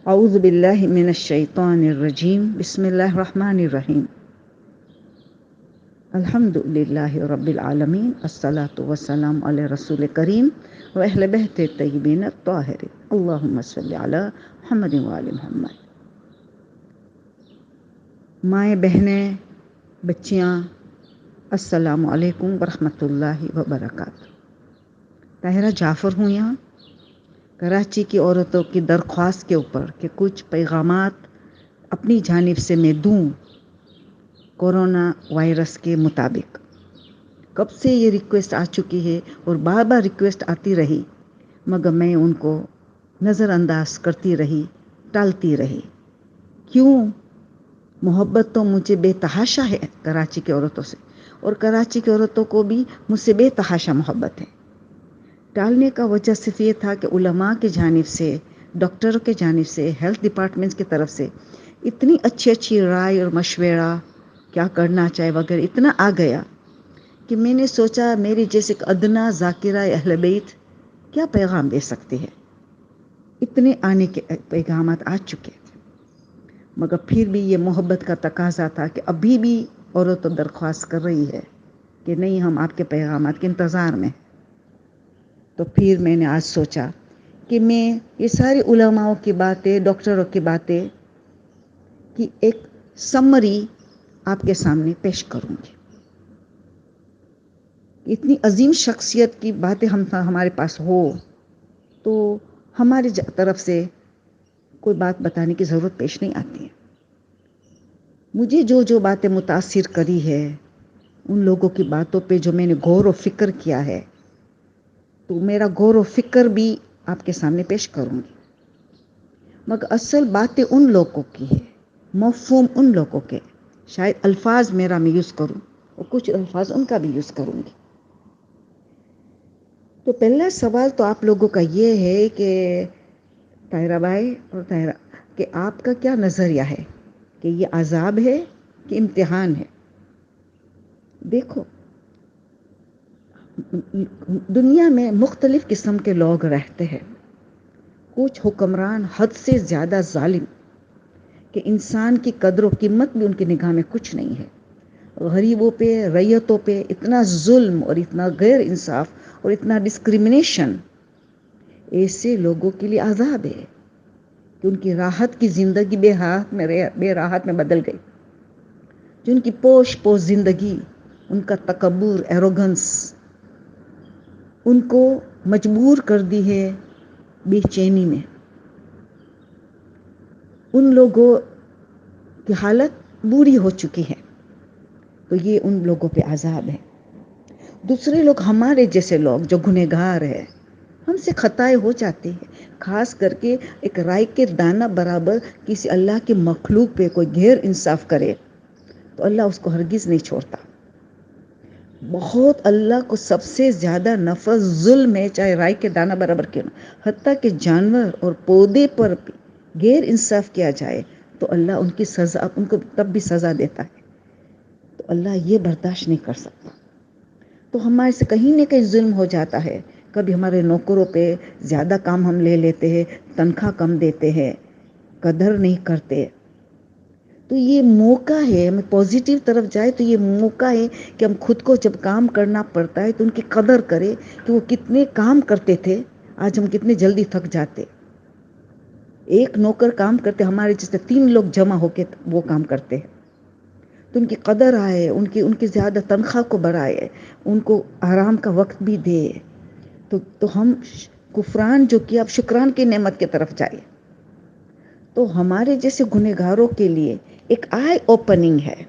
اعوذ باللہ من الشیطان الرجیم بسم اللہ الرحمن الرحیم الحمد للہ رب العالمین الصلاۃ والسلام علی رسول کریم و اہل بیت الطیبین الطاہرین اللہم صلی علی محمد وآل محمد۔ مائیں بہنیں بچیاں السلام علیکم ورحمۃ اللہ وبرکاتہ۔ طاہرہ جعفر ہوں یہاں کراچی کی عورتوں کی درخواست کے اوپر کہ کچھ پیغامات اپنی جانب سے میں دوں کورونا وائرس کے مطابق۔ کب سے یہ ریکویسٹ آ چکی ہے اور بار بار ریکویسٹ آتی رہی، مگر میں ان کو نظر انداز کرتی رہی، ٹالتی رہی۔ کیوں؟ محبت تو مجھے بے تحاشا ہے کراچی کی عورتوں سے، اور کراچی کی عورتوں کو بھی مجھ سے بے تحاشا محبت ہے۔ ٹالنے کا وجہ صرف یہ تھا کہ علماء کی جانب سے، ڈاکٹروں کی جانب سے، ہیلتھ ڈپارٹمنٹس کی طرف سے اتنی اچھی اچھی رائے اور مشورہ کیا کرنا چاہے وغیرہ اتنا آ گیا کہ میں نے سوچا میری جیسے ادنا ذاکرہ اہل بیت کیا پیغام دے سکتے ہیں۔ اتنے آنے کے پیغامات آ چکے تھے، مگر پھر بھی یہ محبت کا تقاضا تھا کہ ابھی بھی عورتوں درخواست کر رہی ہے کہ نہیں، ہم آپ کے پیغامات کے انتظار میں۔ تو پھر میں نے آج سوچا کہ میں یہ ساری علماءوں کی باتیں، ڈاکٹروں کی باتیں کی ایک سمری آپ کے سامنے پیش کروں گی۔ اتنی عظیم شخصیت کی باتیں ہمارے پاس ہو تو ہماری طرف سے کوئی بات بتانے کی ضرورت پیش نہیں آتی ہے۔ مجھے جو باتیں متاثر کری ہے، ان لوگوں کی باتوں پہ جو میں نے غور و فکر کیا ہے، تو میرا غور و فکر بھی آپ کے سامنے پیش کروں گی۔ مگر اصل باتیں ان لوگوں کی ہے، مفہوم ان لوگوں کے، شاید الفاظ میرا میں یوز کروں اور کچھ الفاظ ان کا بھی یوز کروں گی۔ تو پہلا سوال تو آپ لوگوں کا یہ ہے کہ طاہرہ بھائی اور طاہرہ، کہ آپ کا کیا نظریہ ہے کہ یہ عذاب ہے کہ امتحان ہے؟ دیکھو، دنیا میں مختلف قسم کے لوگ رہتے ہیں۔ کچھ حکمران حد سے زیادہ ظالم کہ انسان کی قدر و قیمت بھی ان کی نگاہ میں کچھ نہیں ہے۔ غریبوں پہ، رعیتوں پہ اتنا ظلم اور اتنا غیر انصاف اور اتنا ڈسکریمنیشن، ایسے لوگوں کے لیے عذاب ہے کہ ان کی راحت کی زندگی بے راحت میں بدل گئی۔ جن کی پوش زندگی، ان کا تکبر، ایروگنس ان کو مجبور کر دی ہے بے چینی میں۔ ان لوگوں کی حالت بری ہو چکی ہے، تو یہ ان لوگوں پہ عذاب ہے۔ دوسرے لوگ، ہمارے جیسے لوگ جو گنہگار ہیں، ہم سے خطائیں ہو جاتی ہیں، خاص کر کے ایک رائی کے دانہ برابر کسی اللہ کے مخلوق پہ کوئی غیر انصاف کرے تو اللہ اس کو ہرگز نہیں چھوڑتا۔ بہت اللہ کو سب سے زیادہ نفرت ظلم ہے، چاہے رائی کے دانہ برابر کیوں نہ، حتیٰ کہ جانور اور پودے پر بھی غیر انصاف کیا جائے تو اللہ ان کی سزا، ان کو تب بھی سزا دیتا ہے۔ تو اللہ یہ برداشت نہیں کر سکتا۔ تو ہمارے سے کہیں نہ کہیں ظلم ہو جاتا ہے۔ کبھی ہمارے نوکروں پہ زیادہ کام ہم لے لیتے ہیں، تنخواہ کم دیتے ہیں، قدر نہیں کرتے۔ تو یہ موقع ہے، ہمیں پازیٹیو طرف جائے تو یہ موقع ہے کہ ہم خود کو جب کام کرنا پڑتا ہے تو ان کی قدر کرے کہ وہ کتنے کام کرتے تھے، آج ہم کتنے جلدی تھک جاتے۔ ایک نوکر کام کرتے، ہمارے جیسے 3 لوگ جمع ہو کے وہ کام کرتے ہیں۔ تو ان کی قدر آئے، ان کی زیادہ تنخواہ کو بڑھائے، ان کو آرام کا وقت بھی دے، تو ہم کفران جو کیا اب شکران کی نعمت کی طرف جائے۔ تو ہمارے جیسے گنہگاروں کے لیے ایک آئی اوپننگ ہے،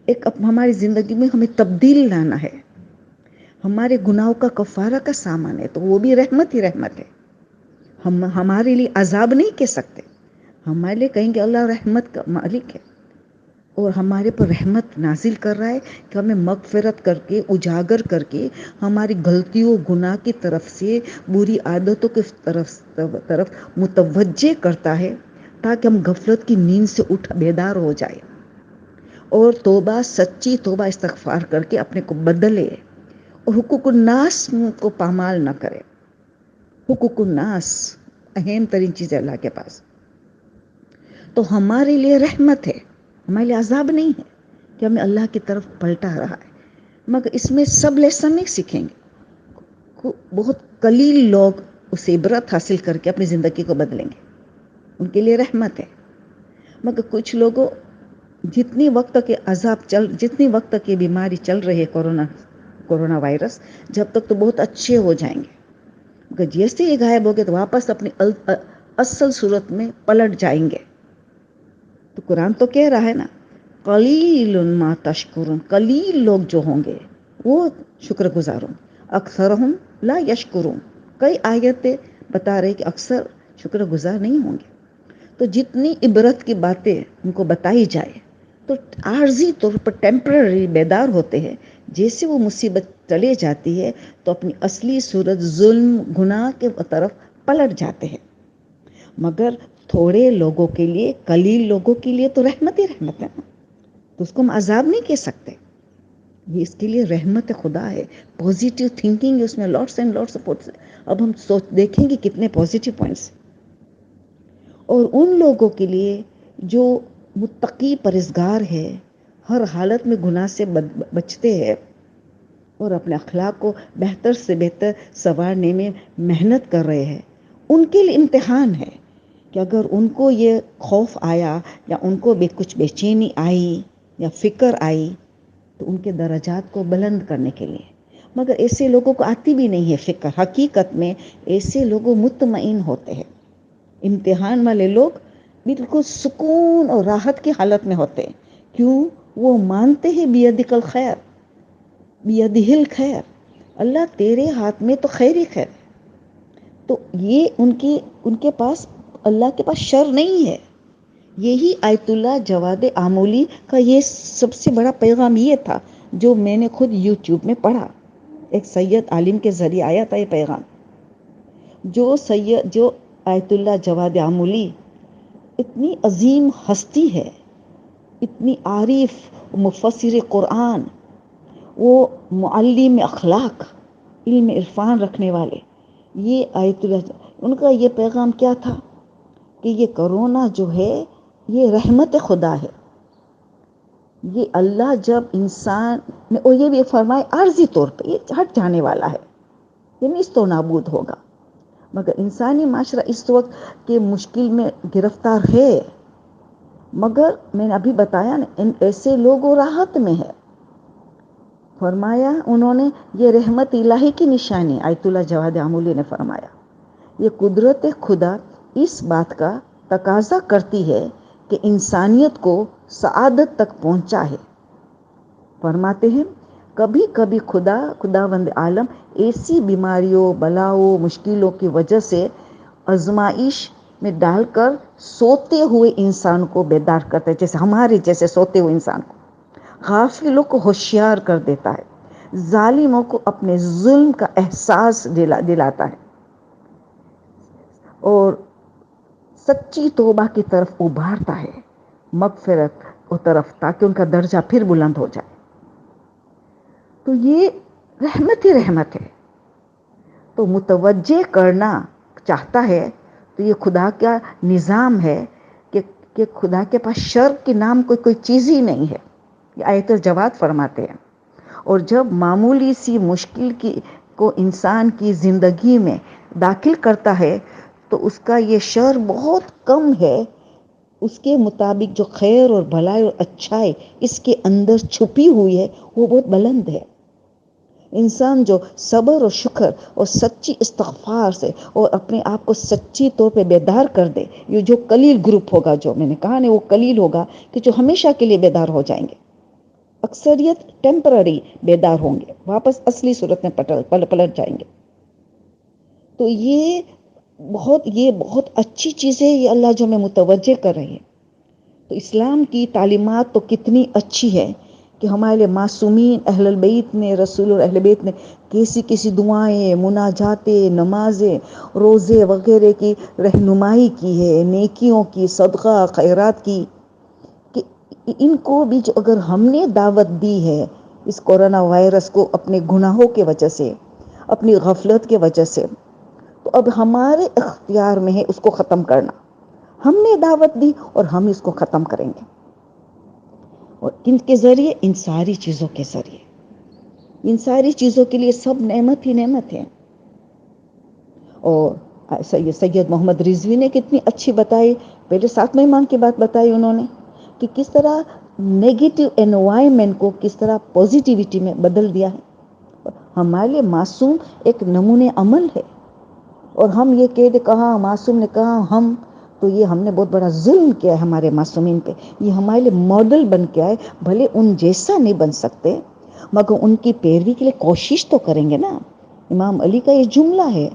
ایک ہماری زندگی میں ہمیں تبدیلی لانا ہے۔ ہمارے گناہوں کا کفارہ کا سامان ہے، تو وہ بھی رحمت ہی رحمت ہے۔ ہم ہمارے لیے عذاب نہیں کہہ سکتے، ہمارے لیے کہیں گے اللہ رحمت کا مالک ہے اور ہمارے پر رحمت نازل کر رہا ہے کہ ہمیں مغفرت کر کے، اجاگر کر کے، ہماری غلطیوں گناہ کی طرف سے، بری عادتوں کی طرف متوجہ کرتا ہے تاکہ ہم غفلت کی نیند سے اٹھ بیدار ہو جائے اور توبہ، سچی توبہ استغفار کر کے اپنے کو بدلے اور حقوق الناس کو پامال نہ کرے۔ حقوق الناس اہم ترین چیز ہے اللہ کے پاس۔ تو ہمارے لیے رحمت ہے، ہمارے لیے عذاب نہیں ہے کہ ہمیں اللہ کی طرف پلٹا رہا ہے. مگر اس میں سب لیسن نہیں سیکھیں گے. بہت قلیل لوگ اس عبرت حاصل کر کے اپنی زندگی کو بدلیں گے، ان کے لیے رحمت ہے. مگر کچھ لوگوں جتنی وقت کے جتنی وقت تک یہ بیماری چل رہی ہے کورونا وائرس، جب تک تو بہت اچھے ہو جائیں گے. مگر جیسے یہ غائب ہو گئے تو واپس اپنی اصل صورت میں پلٹ جائیں گے. تو قرآن تو کہہ رہا ہے نا، قلیل ما تشکرون، قلیل لوگ جو ہوں گے وہ شکر گزاروں، اکثرہم لا یشکرون. کئی آیتیں بتا رہے کہ اکثر شکر گزار نہیں ہوں گے. تو جتنی عبرت کی باتیں ان کو بتائی جائے تو عارضی طور پر ٹیمپرری بیدار ہوتے ہیں. جیسے وہ مصیبت چلے جاتی ہے تو اپنی اصلی صورت ظلم گناہ کے طرف پلٹ جاتے ہیں. مگر تھوڑے لوگوں کے لیے، قلیل لوگوں کے لیے تو رحمت ہی رحمت ہے نا، تو اس کو ہم عذاب نہیں کہہ سکتے. یہ اس کے لیے رحمت خدا ہے. پازیٹیو تھنکنگ اس میں لاٹس اینڈ لاٹس آف. اب ہم دیکھیں گے کتنے پازیٹیو پوائنٹس. اور ان لوگوں کے لیے جو متقی پرہیزگار ہے، ہر حالت میں گناہ سے بچتے ہیں اور اپنے اخلاق کو بہتر سے بہتر سنوارنے میں محنت کر رہے ہیں، ان کے لیے امتحان ہے کہ اگر ان کو یہ خوف آیا یا ان کو بھی کچھ بے چینی آئی یا فکر آئی تو ان کے درجات کو بلند کرنے کے لیے. مگر ایسے لوگوں کو آتی بھی نہیں ہے فکر. حقیقت میں ایسے لوگ مطمئن ہوتے ہیں. امتحان والے لوگ بالکل سکون اور راحت کی حالت میں ہوتے ہیں. کیوں؟ وہ مانتے ہیں بیدک الخیر، بیدہ الخیر، اللہ تیرے ہاتھ میں تو خیر ہی خیر. تو یہ ان کے پاس، اللہ کے پاس شر نہیں ہے. یہی آیت اللہ جواد آمولی کا یہ سب سے بڑا پیغام یہ تھا جو میں نے خود یوٹیوب میں پڑھا. ایک سید عالم کے ذریعے آیا تھا یہ پیغام. جو آیت اللہ جواد آمولی اتنی عظیم ہستی ہے، اتنی عارف مفسر قرآن، وہ معلم اخلاق، علم عرفان رکھنے والے. یہ آیت اللہ، ان کا یہ پیغام کیا تھا کہ یہ کرونا جو ہے یہ رحمت خدا ہے. یہ اللہ جب انسان میں، اور یہ بھی فرمائے عارضی طور پہ یہ ہٹ جانے والا ہے، یہ نیست و نابود ہوگا. مگر انسانی معاشرہ اس وقت کے مشکل میں گرفتار ہے. مگر میں نے ابھی بتایا نا، ان ایسے لوگوں راحت میں ہے. فرمایا انہوں نے یہ رحمت الہی کی نشانی، آیت اللہ جواد آمولی نے فرمایا یہ قدرت خدا اس بات کا تقاضا کرتی ہے کہ انسانیت کو سعادت تک پہنچا ہے. فرماتے ہیں کبھی کبھی خداوند عالم ایسی بیماریوں، بلاؤں، مشکلوں کی وجہ سے آزمائش میں ڈال کر سوتے ہوئے انسان کو بیدار کرتا ہے، جیسے ہمارے جیسے سوتے ہوئے انسان کو. غافلوں کو ہوشیار کر دیتا ہے، ظالموں کو اپنے ظلم کا احساس دلاتا ہے اور سچی توبہ کی طرف ابھارتا ہے، مغفرت کی طرف، تاکہ ان کا درجہ پھر بلند ہو جائے. تو یہ رحمت ہی رحمت ہے. تو متوجہ کرنا چاہتا ہے تو یہ خدا کا نظام ہے کہ خدا کے پاس شر کے نام کوئی چیز ہی نہیں ہے. یہ آیت الجواد فرماتے ہیں. اور جب معمولی سی مشکل کو انسان کی زندگی میں داخل کرتا ہے تو اس کا یہ شر بہت کم ہے، اس کے مطابق جو خیر اور بھلائی اور اچھائی اس کے اندر چھپی ہوئی ہے وہ بہت بلند ہے. انسان جو صبر اور شکر اور سچی استغفار سے اور اپنے آپ کو سچی طور پہ بیدار کر دے، یہ جو قلیل گروپ ہوگا، جو میں نے کہا نا وہ قلیل ہوگا کہ جو ہمیشہ کے لیے بیدار ہو جائیں گے. اکثریت ٹیمپرری بیدار ہوں گے، واپس اصلی صورت میں پلٹ جائیں گے. تو یہ بہت اچھی چیز ہے، یہ اللہ جو ہمیں متوجہ کر رہے ہیں. تو اسلام کی تعلیمات تو کتنی اچھی ہے کہ ہمارے لیے معصومین اہل البیت نے، رسول اور اہل بیت نے کیسی دعائیں، مناجاتیں، نمازیں، روزے وغیرہ کی رہنمائی کی ہے، نیکیوں کی، صدقہ خیرات کی، کہ ان کو بھی جو اگر ہم نے دعوت دی ہے اس کورونا وائرس کو اپنے گناہوں کی وجہ سے، اپنی غفلت کی وجہ سے، تو اب ہمارے اختیار میں ہے اس کو ختم کرنا. ہم نے دعوت دی اور ہم اس کو ختم کریں گے. اور کن کے ذریعے؟ ان ساری چیزوں کے ذریعے. ان ساری چیزوں کے لیے سب نعمت ہی نعمت ہے. اور سید محمد رضوی نے کتنی اچھی بتائی، پہلے 7 امام کی بات بتائی انہوں نے، کہ کس طرح نیگیٹو انوائرمنٹ کو کس طرح پازیٹیوٹی میں بدل دیا ہے. ہمارے لیے معصوم ایک نمونے عمل ہے، اور ہم یہ کہہ دے کہا معصوم نے کہا ہم، تو یہ ہم نے بہت بڑا ظلم کیا ہے ہمارے معصومین پہ. یہ ہمارے لیے ماڈل بن کے آئے، بھلے ان جیسا نہیں بن سکتے مگر ان کی پیروی کے لیے کوشش تو کریں گے نا. امام علی کا یہ جملہ ہے،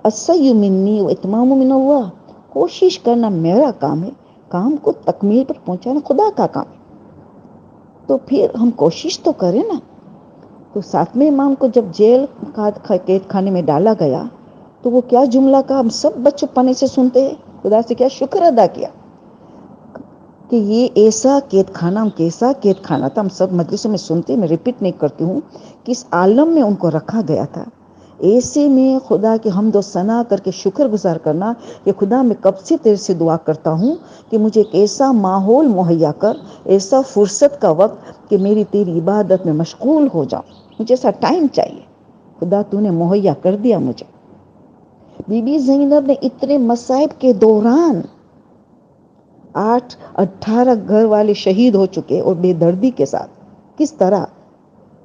السعی منی و اتمام من اللہ، کوشش کرنا میرا کام ہے، کام کو تکمیل پر پہنچانا خدا کا کام ہے. تو پھر ہم کوشش تو کریں نا. تو 7ویں امام کو جب جیل قید خانے میں ڈالا گیا تو وہ کیا جملہ کہا، ہم سب بچوں پنے سے سنتے ہیں، خدا سے کیا شکر ادا کیا کہ یہ ایسا قید خانہ، کیسا قید خانہ تھا. ہم سب مجلسوں میں سنتے، میں ریپیٹ نہیں کرتی ہوں، کس عالم میں ان کو رکھا گیا تھا. ایسے میں خدا کے حمد و ثنا کر کے شکر گزار کرنا کہ خدا میں کب سے تیرے سے دعا کرتا ہوں کہ مجھے ایک ایسا ماحول مہیا کر، ایسا فرصت کا وقت کہ میری تیری عبادت میں مشغول ہو جاؤں. مجھے ایسا ٹائم چاہیے، خدا تو نے مہیا کر دیا مجھے. بی بی زینب نے اتنے مصائب کے دوران 18 گھر والے شہید ہو چکے اور بے دردی کے ساتھ کس طرح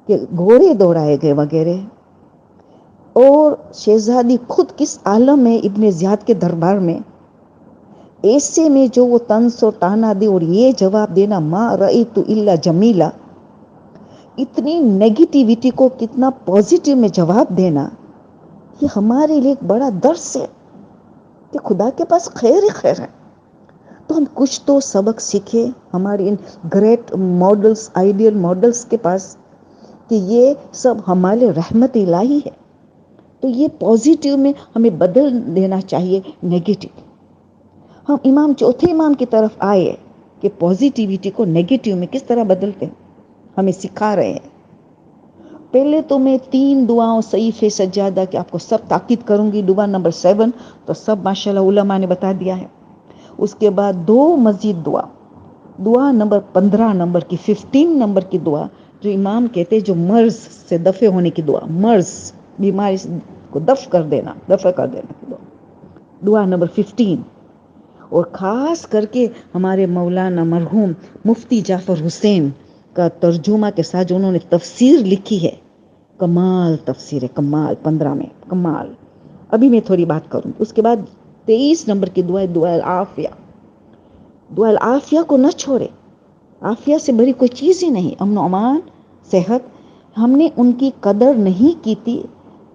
کہ گھوڑے دوڑائے گئے وغیرہ، اور شہزادی خود کس عالم میں ابن زیاد کے دربار میں، ایسے میں جو وہ طنز و طعنہ دے اور یہ جواب دینا ما رأیت الا جمیلا، اتنی نیگیٹیوٹی کو کتنا پازیٹیو میں جواب دینا، یہ ہمارے لیے ایک بڑا درس ہے کہ خدا کے پاس خیر ہی خیر ہے. تو ہم کچھ تو سبق سیکھے ہمارے in great models, ideal models کے پاس، کہ یہ سب ہمارے رحمت الہی ہے. تو یہ پازیٹیو میں ہمیں بدل دینا چاہیے نیگیٹو. ہم امام چوتھے امام کی طرف آئے کہ پازیٹیوٹی کو نیگیٹو میں کس طرح بدلتے ہیں، ہمیں سکھا رہے ہیں. پہلے تو میں 3 دعاؤں صحیف سجادہ کہ آپ کو سب تاکید کروں گی. دعا نمبر 7 تو سب ماشاءاللہ علماء نے بتا دیا ہے. اس کے بعد 2 مزید دعا نمبر 15 نمبر کی 15 نمبر کی دعا جو امام کہتے جو مرض سے دفع ہونے کی دعا، مرض بیماری کو دفع کر دینا کی دعا نمبر 15. اور خاص کر کے ہمارے مولانا مرحوم مفتی جعفر حسین کا ترجمہ کے ساتھ جو انہوں نے تفسیر لکھی ہے، کمال تفسیر ہے، کمال 15 میں کمال. ابھی میں تھوڑی بات کروں. اس کے بعد 23 نمبر کی دعا العافیہ. دعا العافیہ کو نہ چھوڑے، عافیہ سے بڑی کوئی چیز ہی نہیں. امن و امان، صحت. ہم نے ان کی قدر نہیں کی تھی،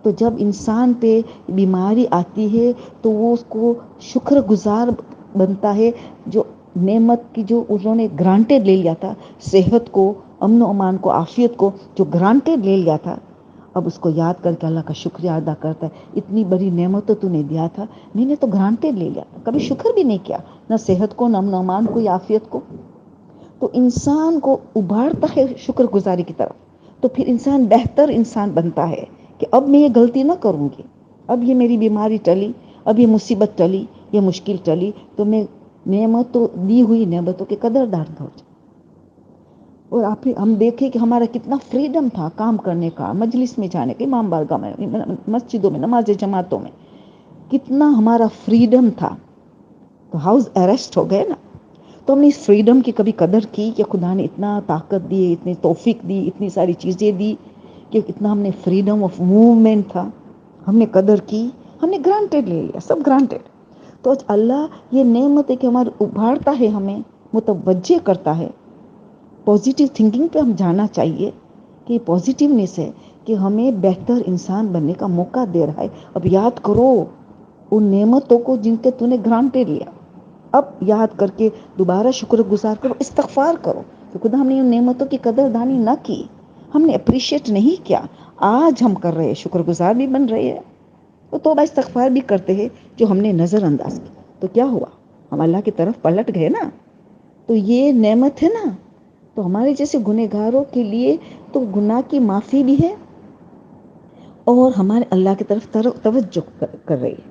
تو جب انسان پہ بیماری آتی ہے تو وہ اس کو شکر گزار بنتا ہے، جو نعمت کی جو انہوں نے گرانٹیڈ لے لیا تھا، صحت کو، امن و امان کو، عافیت کو جو گرانٹیڈ لے لیا تھا، اب اس کو یاد کر کے اللہ کا شکریہ ادا کرتا ہے. اتنی بڑی نعمت تو نے دیا تھا، میں نے تو گرانٹیڈ لے لیا، کبھی شکر بھی نہیں کیا، نہ صحت کو، نہ امن و امان کو، یا عافیت کو. تو انسان کو ابھارتا ہے شکر گزاری کی طرف. تو پھر انسان بہتر انسان بنتا ہے کہ اب میں یہ غلطی نہ کروں گی، اب یہ میری بیماری ٹلی، اب یہ مصیبت ٹلی، یہ مشکل ٹلی، تو میں نعمتوں دی ہوئی نعمتوں کے قدردان ہو جائے. اور آپ ہم دیکھیں کہ ہمارا کتنا فریڈم تھا کام کرنے کا، مجلس میں جانے کے، امام بارگاہ میں، مسجدوں میں، نماز جماعتوں میں کتنا ہمارا فریڈم تھا. تو ہاؤس اریسٹ ہو گئے نا. تو ہم نے اس فریڈم کی کبھی قدر کی کہ خدا نے اتنا طاقت دی، اتنی توفیق دی، اتنی ساری چیزیں دی کہ اتنا ہم نے فریڈم آف موومنٹ تھا، ہم نے قدر کی. ہم نے گرانٹیڈ لے لیا، سب گرانٹیڈ. تو اللہ یہ نعمت ہے کہ ہمارے ابھارتا ہے، ہمیں متوجہ کرتا ہے. پازیٹیو تھنکنگ پہ ہم جانا چاہیے کہ پازیٹیونیس ہے کہ ہمیں بہتر انسان بننے کا موقع دے رہا ہے. اب یاد کرو ان نعمتوں کو جن کے تو نے گرانٹیڈ لیا، اب یاد کر کے دوبارہ شکر گزار کرو، استغفار کرو کہ خدا ہم نے ان نعمتوں کی قدر دانی نہ کی، ہم نے اپریشیٹ نہیں کیا. آج ہم کر رہے ہیں، شکر گزار بھی بن رہے ہیں، تو توبہ استغفار بھی کرتے ہیں جو ہم نے نظر انداز کی. تو کیا ہوا، ہم اللہ کی طرف پلٹ گئے نا. تو یہ نعمت ہے نا. تو ہمارے جیسے گنہگاروں کے لیے تو گناہ کی معافی بھی ہے، اور ہمارے اللہ کی طرف توجہ کر رہی ہے.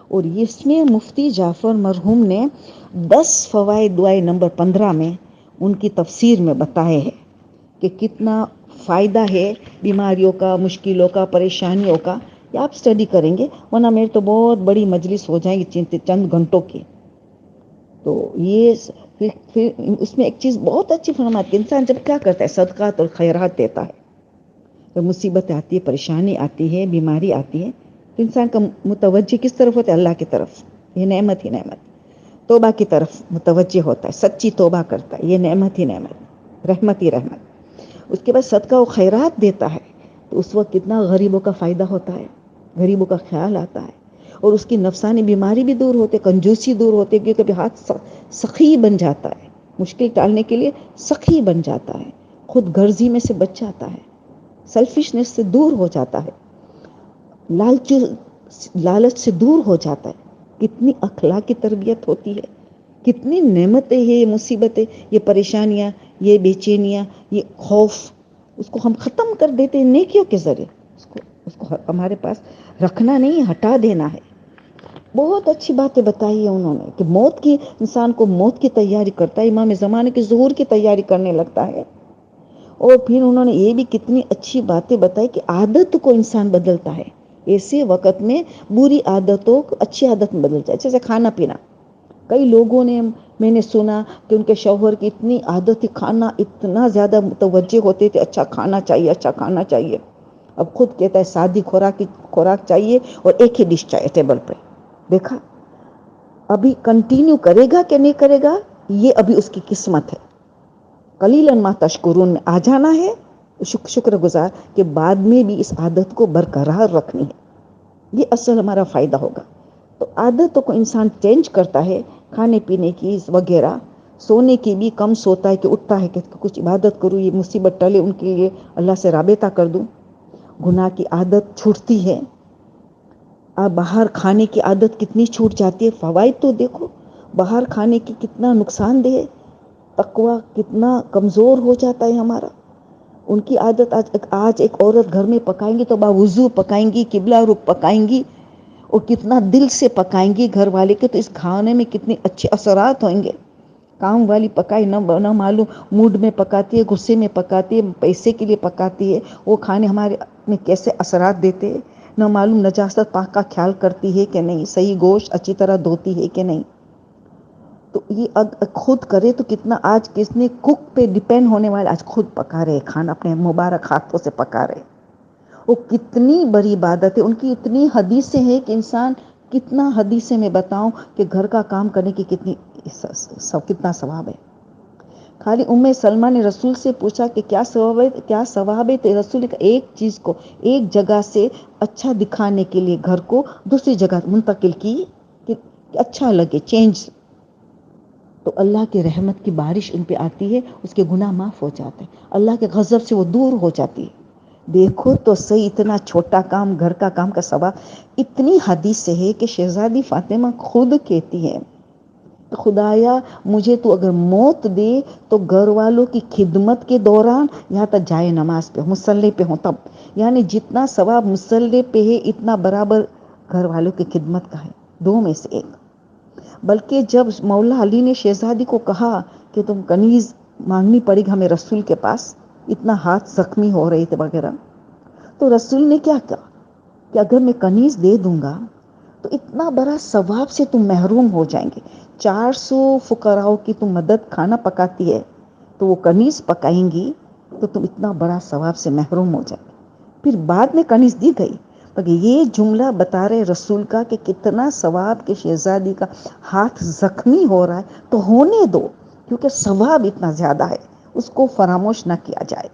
اور اس میں مفتی جعفر مرحوم نے 10 فوائد دعائے نمبر 15 میں ان کی تفسیر میں بتائے ہیں کہ کتنا فائدہ ہے بیماریوں کا، مشکلوں کا، پریشانیوں کا. یہ آپ اسٹڈی کریں گے، ورنہ میرے تو بہت بڑی مجلس ہو جائے گی چند گھنٹوں کی. تو یہ پھر اس میں ایک چیز بہت اچھی فرماتی ہے، انسان جب کیا کرتا ہے صدقات اور خیرات دیتا ہے، جب مصیبت آتی ہے، پریشانی آتی ہے، بیماری آتی ہے، تو انسان کا متوجہ کس طرف ہوتا ہے؟ اللہ کی طرف. یہ نعمت ہی نعمت. توبہ کی طرف متوجہ ہوتا ہے، سچی توبہ کرتا ہے، یہ نعمت ہی نعمت، رحمت ہی رحمت. اس کے بعد صدقہ و خیرات دیتا ہے تو اس وقت کتنا غریبوں کا فائدہ ہوتا ہے، غریبوں کا خیال آتا ہے، اور اس کی نفسانی بیماری بھی دور ہوتے، کنجوسی دور ہوتے، کیونکہ کبھی ہاتھ سخی بن جاتا ہے، مشکل ٹالنے کے لیے سخی بن جاتا ہے، خود غرضی میں سے بچ جاتا ہے، سیلفشنس سے دور ہو جاتا ہے، لالچ سے دور ہو جاتا ہے. کتنی اخلاق کی تربیت ہوتی ہے، کتنی نعمتیں ہیں، یہ مصیبتیں، یہ پریشانیاں، یہ بے چینیاں، یہ خوف، اس کو ہم ختم کر دیتے ہیں نیکیوں کے ذریعے. اس کو ہمارے پاس رکھنا نہیں، ہٹا دینا ہے. بہت اچھی باتیں بتائی ہیں انہوں نے کہ موت کی، انسان کو موت کی تیاری کرتا ہے، امام زمانے کے ظہور کی تیاری کرنے لگتا ہے. اور پھر انہوں نے یہ بھی کتنی اچھی باتیں بتائی کہ عادت کو انسان بدلتا ہے. ایسے وقت میں بری عادتوں کو اچھی عادت میں بدل جائے، جیسے کھانا پینا. کئی لوگوں نے، میں نے سنا کہ ان کے شوہر کی اتنی عادت تھی، کھانا اتنا زیادہ متوجہ ہوتے تھے، اچھا کھانا چاہیے، اچھا کھانا چاہیے. اب خود کہتا ہے سادی خوراک چاہیے اور ایک ہی ڈش چاہیے ٹیبل پہ. دیکھا، ابھی کنٹینیو کرے گا کہ نہیں کرے گا، یہ ابھی اس کی قسمت ہے. قلیلاً ما تشکرون میں آ جانا ہے، شکر گزار کہ بعد میں بھی اس عادت کو برقرار رکھنی ہے. یہ اصل ہمارا فائدہ ہوگا. تو عادتوں کو انسان چینج کرتا ہے، کھانے پینے کی وغیرہ. سونے کی بھی کم سوتا ہے کہ اٹھتا ہے کہ کچھ عبادت کروں، یہ مصیبت ٹلے، ان کے لیے اللہ سے رابطہ کر دوں. گناہ کی عادت چھوٹتی ہے. اب باہر کھانے کی عادت کتنی چھوٹ جاتی ہے. فوائد تو دیکھو، باہر کھانے کی کتنا نقصان دہ ہے، تقوی کتنا کمزور ہو جاتا ہے ہمارا. ان کی عادت آج ایک عورت گھر میں پکائیں گی تو باوضو پکائیں گی، قبلہ رخ پکائیں گی، اور کتنا دل سے پکائیں گی گھر والے کے، تو اس کھانے میں کتنے اچھے اثرات ہوئیں گے. کام والی پکائی نہ معلوم موڈ میں پکاتی ہے، غصے میں پکاتی ہے، پیسے کے لیے پکاتی ہے، وہ کھانے ہمارے میں کیسے اثرات دیتے ہیں نہ معلوم. نجاست پاک کا خیال کرتی ہے کہ نہیں، صحیح گوشت اچھی طرح دھوتی ہے کہ نہیں. تو یہ خود کرے تو کتنا. آج کس نے کک پہ ڈیپینڈ ہونے والے آج خود پکا رہے کھانا، اپنے مبارک ہاتھوں سے پکا رہے. وہ کتنی بڑی عبادت ہے. ان کی اتنی حدیثیں ہیں کہ انسان کتنا حدیثیں میں بتاؤں کہ گھر کا کام کرنے کی کتنا ثواب ہے. خالی سلمہ نے رسول سے پوچھا کہ کیا ثواب ہے، تو رسول نے ایک چیز کو ایک جگہ سے اچھا دکھانے کے لیے گھر کو دوسری جگہ منتقل کی کہ اچھا لگے، چینج. تو اللہ کی رحمت کی بارش ان پہ آتی ہے، اس کے گناہ معاف ہو جاتے ہیں، اللہ کے غضب سے وہ دور ہو جاتی ہے. دیکھو تو صحیح، اتنا چھوٹا کام، گھر کا کام کا ثواب. اتنی حدیث سے ہے کہ شہزادی فاطمہ خود کہتی ہے، خدایا مجھے تو اگر موت دے تو گھر والوں کی خدمت کے دوران یہاں تک جائے نماز پہ مصلی پہ ہوں تب. یعنی جتنا ثواب مصلی پہ ہے اتنا برابر گھر والوں کی خدمت کا ہے، دو میں سے ایک. بلکہ جب مولا علی نے شہزادی کو کہا کہ تم کنیز مانگنی پڑی گی ہمیں رسول کے پاس، اتنا ہاتھ زخمی ہو رہے تھے وغیرہ، تو رسول نے کیا کہا کہ اگر میں کنیز دے دوں گا تو اتنا بڑا ثواب سے تم محروم ہو جائیں گے. 400 فقراؤں کی تم مدد، کھانا پکاتی ہے تو وہ کنیز پکائیں گی تو تم اتنا بڑا ثواب سے محروم ہو جائے. پھر بعد میں کنیز دی گئی. یہ جملہ بتا رہے رسول کا کہ کتنا ثواب کے شہزادی کا ہاتھ زخمی ہو رہا ہے تو ہونے دو، کیونکہ ثواب اتنا زیادہ ہے، اس کو فراموش نہ کیا جائے.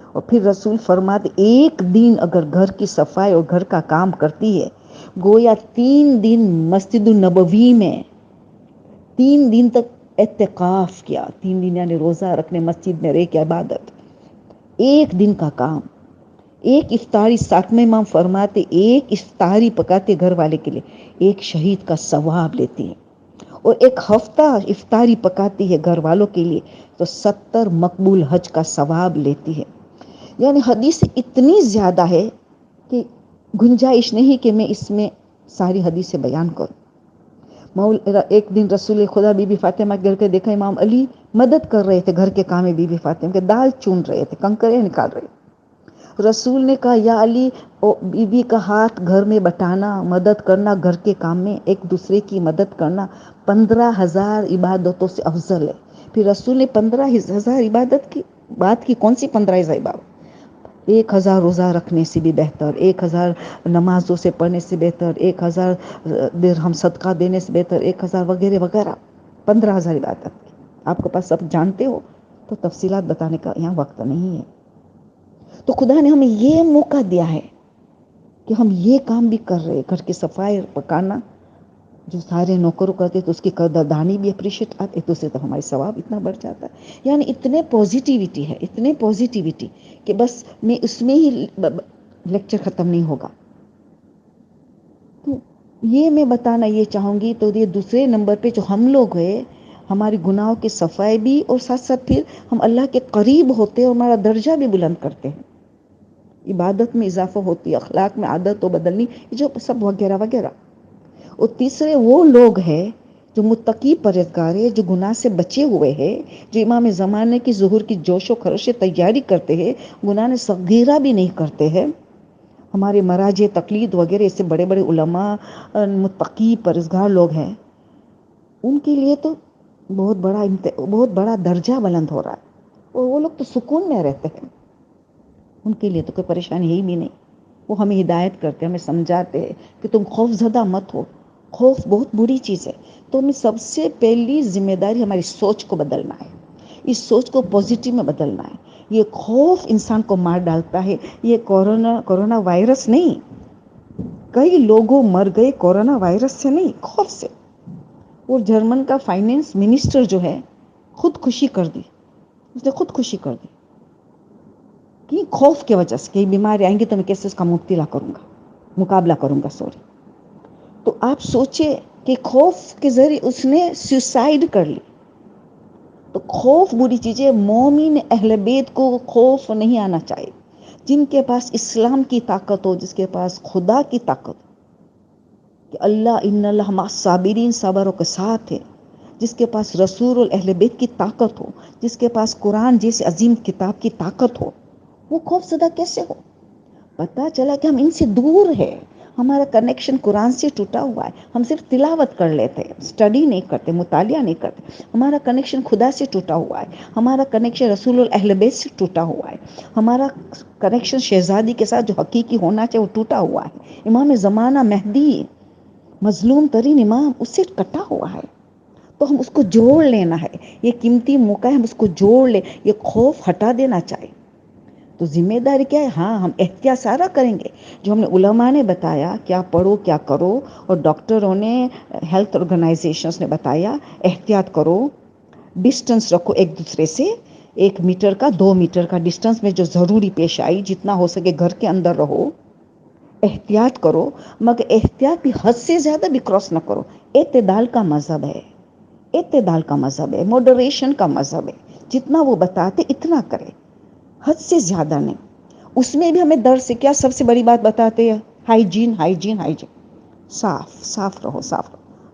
اور پھر رسول فرماتے ایک دن اگر گھر کی صفائی اور گھر کا کام کرتی ہے، گویا 3 دن مسجد النبوی میں 3 دن تک اعتکاف کیا. 3 دن یعنی روزہ رکھنے، مسجد میں رہ کے عبادت. ایک دن کا کام. ایک افطاری، ساتویں امام فرماتے ایک افطاری پکاتے گھر والے کے لیے، ایک شہید کا ثواب لیتی ہے. اور ایک ہفتہ افطاری پکاتی ہے گھر والوں کے لیے تو 70 مقبول حج کا ثواب لیتی ہے. یعنی حدیث اتنی زیادہ ہے کہ گنجائش نہیں کہ میں اس میں ساری حدیثیں بیان کرو۔ ایک دن رسول خدا بی بی فاطمہ کے گھر کے دیکھا امام علی مدد کر رہے تھے گھر کے کام میں، بی بی فاطمہ کے دال چون رہے تھے، کنکرے نکال رہے تھے۔ رسول نے کہا یا علی، بی بی کا ہاتھ گھر میں بٹانا، مدد کرنا گھر کے کام میں، ایک دوسرے کی مدد کرنا 15,000 عبادتوں سے افضل ہے۔ پھر رسول نے 15,000 عبادت کی بات کی، کون سی 15,000 عبادت؟ 1,000 روزہ رکھنے سے بھی بہتر، 1,000 نمازوں سے پڑھنے سے بہتر، 1,000 درہم صدقہ دینے سے بہتر، 1,000 وغیرہ وغیرہ، 15,000 عبادت کی۔ آپ کے پاس سب جانتے ہو تو تفصیلات بتانے کا یہاں وقت نہیں ہے۔ تو خدا نے ہمیں یہ موقع دیا ہے کہ ہم یہ کام بھی کر رہے، گھر کی صفائی پکانا جو سارے نوکروں کرتے تو اس کی قدردانی بھی اپریشیٹ آتے تو سے تو ہمارا ثواب اتنا بڑھ جاتا ہے۔ یعنی اتنے پازیٹیوٹی ہے، اتنے پازیٹیوٹی کہ بس میں اس میں ہی لیکچر ختم نہیں ہوگا۔ تو یہ میں بتانا یہ چاہوں گی، تو یہ دوسرے نمبر پہ جو ہم لوگ ہیں، ہماری گناہوں کی صفائی بھی، اور ساتھ ساتھ پھر ہم اللہ کے قریب ہوتے ہیں اور ہمارا درجہ بھی بلند کرتے ہیں، عبادت میں اضافہ ہوتی ہے، اخلاق میں عادت و بدلنی، جو سب وغیرہ وغیرہ۔ اور تیسرے وہ لوگ ہیں جو متقی پرہیزگار ہیں، جو گناہ سے بچے ہوئے ہیں، جو امام زمانے کی ظہور کی جوش و خروش سے تیاری کرتے ہیں، گناہ صغیرہ بھی نہیں کرتے ہیں۔ ہمارے مراجع تقلید وغیرہ اس سے بڑے بڑے علماء متقی پرہیزگار لوگ ہیں، ان کے لیے تو بہت بڑا درجہ بلند ہو رہا ہے، اور وہ لوگ تو سکون میں رہتے ہیں، ان کے لیے تو کوئی پریشانی ہی بھی نہیں۔ وہ ہمیں ہدایت کرتے، ہمیں سمجھاتے ہیں کہ تم خوف زدہ مت ہو، خوف بہت بری چیز ہے۔ تو ہمیں سب سے پہلی ذمہ داری ہماری سوچ کو بدلنا ہے، اس سوچ کو پازیٹیو میں بدلنا ہے۔ یہ خوف انسان کو مار ڈالتا ہے۔ یہ کورونا وائرس نہیں، کئی لوگوں مر گئے کورونا وائرس سے نہیں، خوف سے۔ اور جرمن کا فائنینس منسٹر جو ہے خودکشی کر دی، اس نے خودکشی کر دی کہ خوف کی وجہ سے کہ بیماری آئیں گی تو میں کیسے اس کا مقابلہ کروں گا تو آپ سوچیں کہ خوف کے ذریعے اس نے سوسائڈ کر لی۔ تو خوف بری چیز ہے، مومن اہل بیت کو خوف نہیں آنا چاہیے۔ جن کے پاس اسلام کی طاقت ہو، جس کے پاس خدا کی طاقت ہو کہ اللہ ان اللہ مع الصابرین، صبروں کے ساتھ ہے، جس کے پاس رسول اہل بیت کی طاقت ہو، جس کے پاس قرآن جیسے عظیم کتاب کی طاقت ہو، وہ خوف زدہ کیسے ہو؟ پتہ چلا کہ ہم ان سے دور ہے، ہمارا کنیکشن قرآن سے ٹوٹا ہوا ہے، ہم صرف تلاوت کر لیتے ہیں، اسٹڈی نہیں کرتے، مطالعہ نہیں کرتے، ہمارا کنیکشن خدا سے ٹوٹا ہوا ہے، ہمارا کنیکشن رسول اہل بیت سے ٹوٹا ہوا ہے، ہمارا کنیکشن شہزادی کے ساتھ جو حقیقی ہونا چاہیے وہ ٹوٹا ہوا ہے، امام زمانہ مہدی مظلوم ترین امام اس سے کٹا ہوا ہے۔ تو ہم اس کو جوڑ لینا ہے، یہ قیمتی موقع ہے، ہم اس کو جوڑ لیں، یہ خوف ہٹا دینا چاہیے۔ تو ذمہ داری کیا ہے؟ ہاں ہم احتیاط سارا کریں گے جو ہم نے علماء نے بتایا، کیا پڑھو کیا کرو، اور ڈاکٹروں نے، ہیلتھ آرگنائزیشنز نے بتایا احتیاط کرو، ڈسٹنس رکھو ایک دوسرے سے، 1 میٹر کا 2 میٹر کا ڈسٹنس میں جو ضروری پیش آئی، جتنا ہو سکے گھر کے اندر رہو، احتیاط کرو، مگر احتیاط بھی حد سے زیادہ بھی کراس نہ کرو۔ اعتدال کا مذہب ہے، اعتدال کا مذہب ہے، موڈریشن کا مذہب ہے، جتنا وہ بتاتے اتنا کرے، حد سے زیادہ نہیں۔ اس میں بھی ہمیں ڈر سے کیا سب سے بڑی بات بتاتے ہیں، ہائیجین ہائیجین ہائیجین، صاف رہو،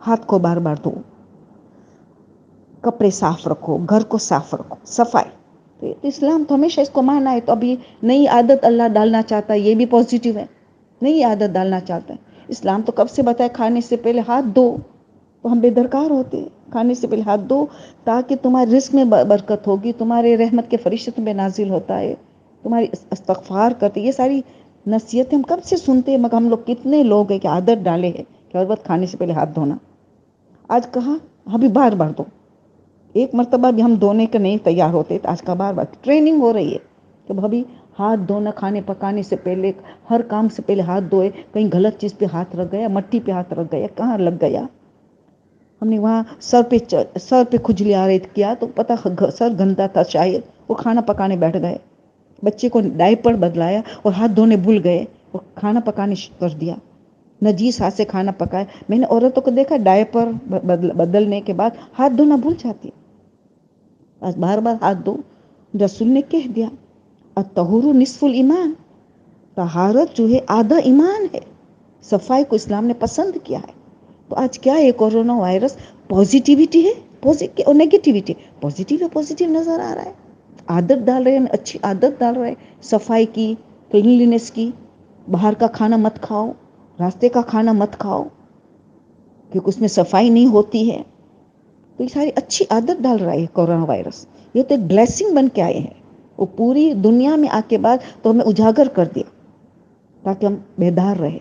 ہاتھ کو بار بار دھو، کپڑے صاف رکھو، گھر کو صاف رکھو، صفائی۔ تو اسلام تو ہمیشہ اس کو مانا ہے۔ تو ابھی نئی عادت اللہ ڈالنا چاہتا ہے، یہ بھی پازیٹیو ہے، نئی عادت ڈالنا چاہتا ہے۔ اسلام تو کب سے بتایا کھانے سے پہلے ہاتھ دھو، تو ہم بے درکار ہوتے ہیں، کھانے سے پہلے ہاتھ دھو تاکہ تمہارے رزق میں برکت ہوگی، تمہارے رحمت کے فرشتے تم پہ نازل ہوتا ہے، تمہاری استغفار کرتے۔ یہ ساری نصیحتیں ہم کب سے سنتے ہیں، مگر ہم لوگ کتنے لوگ ہیں کہ عادت ڈالے ہیں کہ ہر وقت کھانے سے پہلے ہاتھ دھونا۔ آج کہاں ابھی بار بار دو، ایک مرتبہ بھی ہم دھونے کے نہیں تیار ہوتے، آج کا بار بار ٹریننگ ہو رہی ہے کہ بھابھی ہاتھ دھونا، کھانے پکانے سے پہلے، ہر کام سے پہلے ہاتھ دھوئے، کہیں غلط چیز پہ ہاتھ رکھ گیا، مٹی پہ ہاتھ رکھ گیا، کہاں لگ گیا، ہم نے وہاں سر پہ کھجلی آ رہی کیا تو پتہ سر گندا تھا شاید، وہ کھانا پکانے بیٹھ گئے، بچے کو ڈائپر بدلایا اور ہاتھ دھونے بھول گئے اور کھانا پکانے کر دیا، نجیس ہاتھ سے کھانا پکایا۔ میں نے عورتوں کو دیکھا ڈائپر بدلنے کے بعد ہاتھ دھونا بھول جاتی، بس بار بار ہاتھ دھو۔ رسول نے کہہ دیا الطہور نصف الایمان، طہارت جو ہے آدھا ایمان ہے۔ صفائی کو اسلام نے پسند کیا ہے. تو آج کیا ہے کورونا وائرس؟ پازیٹیوٹی ہے اور نیگیٹیوٹی. پازیٹیو نظر آ رہا ہے. عادت ڈال رہے ہیں، اچھی عادت ڈال رہے ہیں صفائی کی، کلینلینس کی. باہر کا کھانا مت کھاؤ، راستے کا کھانا مت کھاؤ کیونکہ اس میں صفائی نہیں ہوتی ہے. تو یہ ساری اچھی عادت ڈال رہا ہے کورونا وائرس. یہ تو ایک بلیسنگ بن کے آئے ہیں. وہ پوری دنیا میں آ کے بعد تو ہمیں اجاگر کر دیا تاکہ ہم بیدار رہے.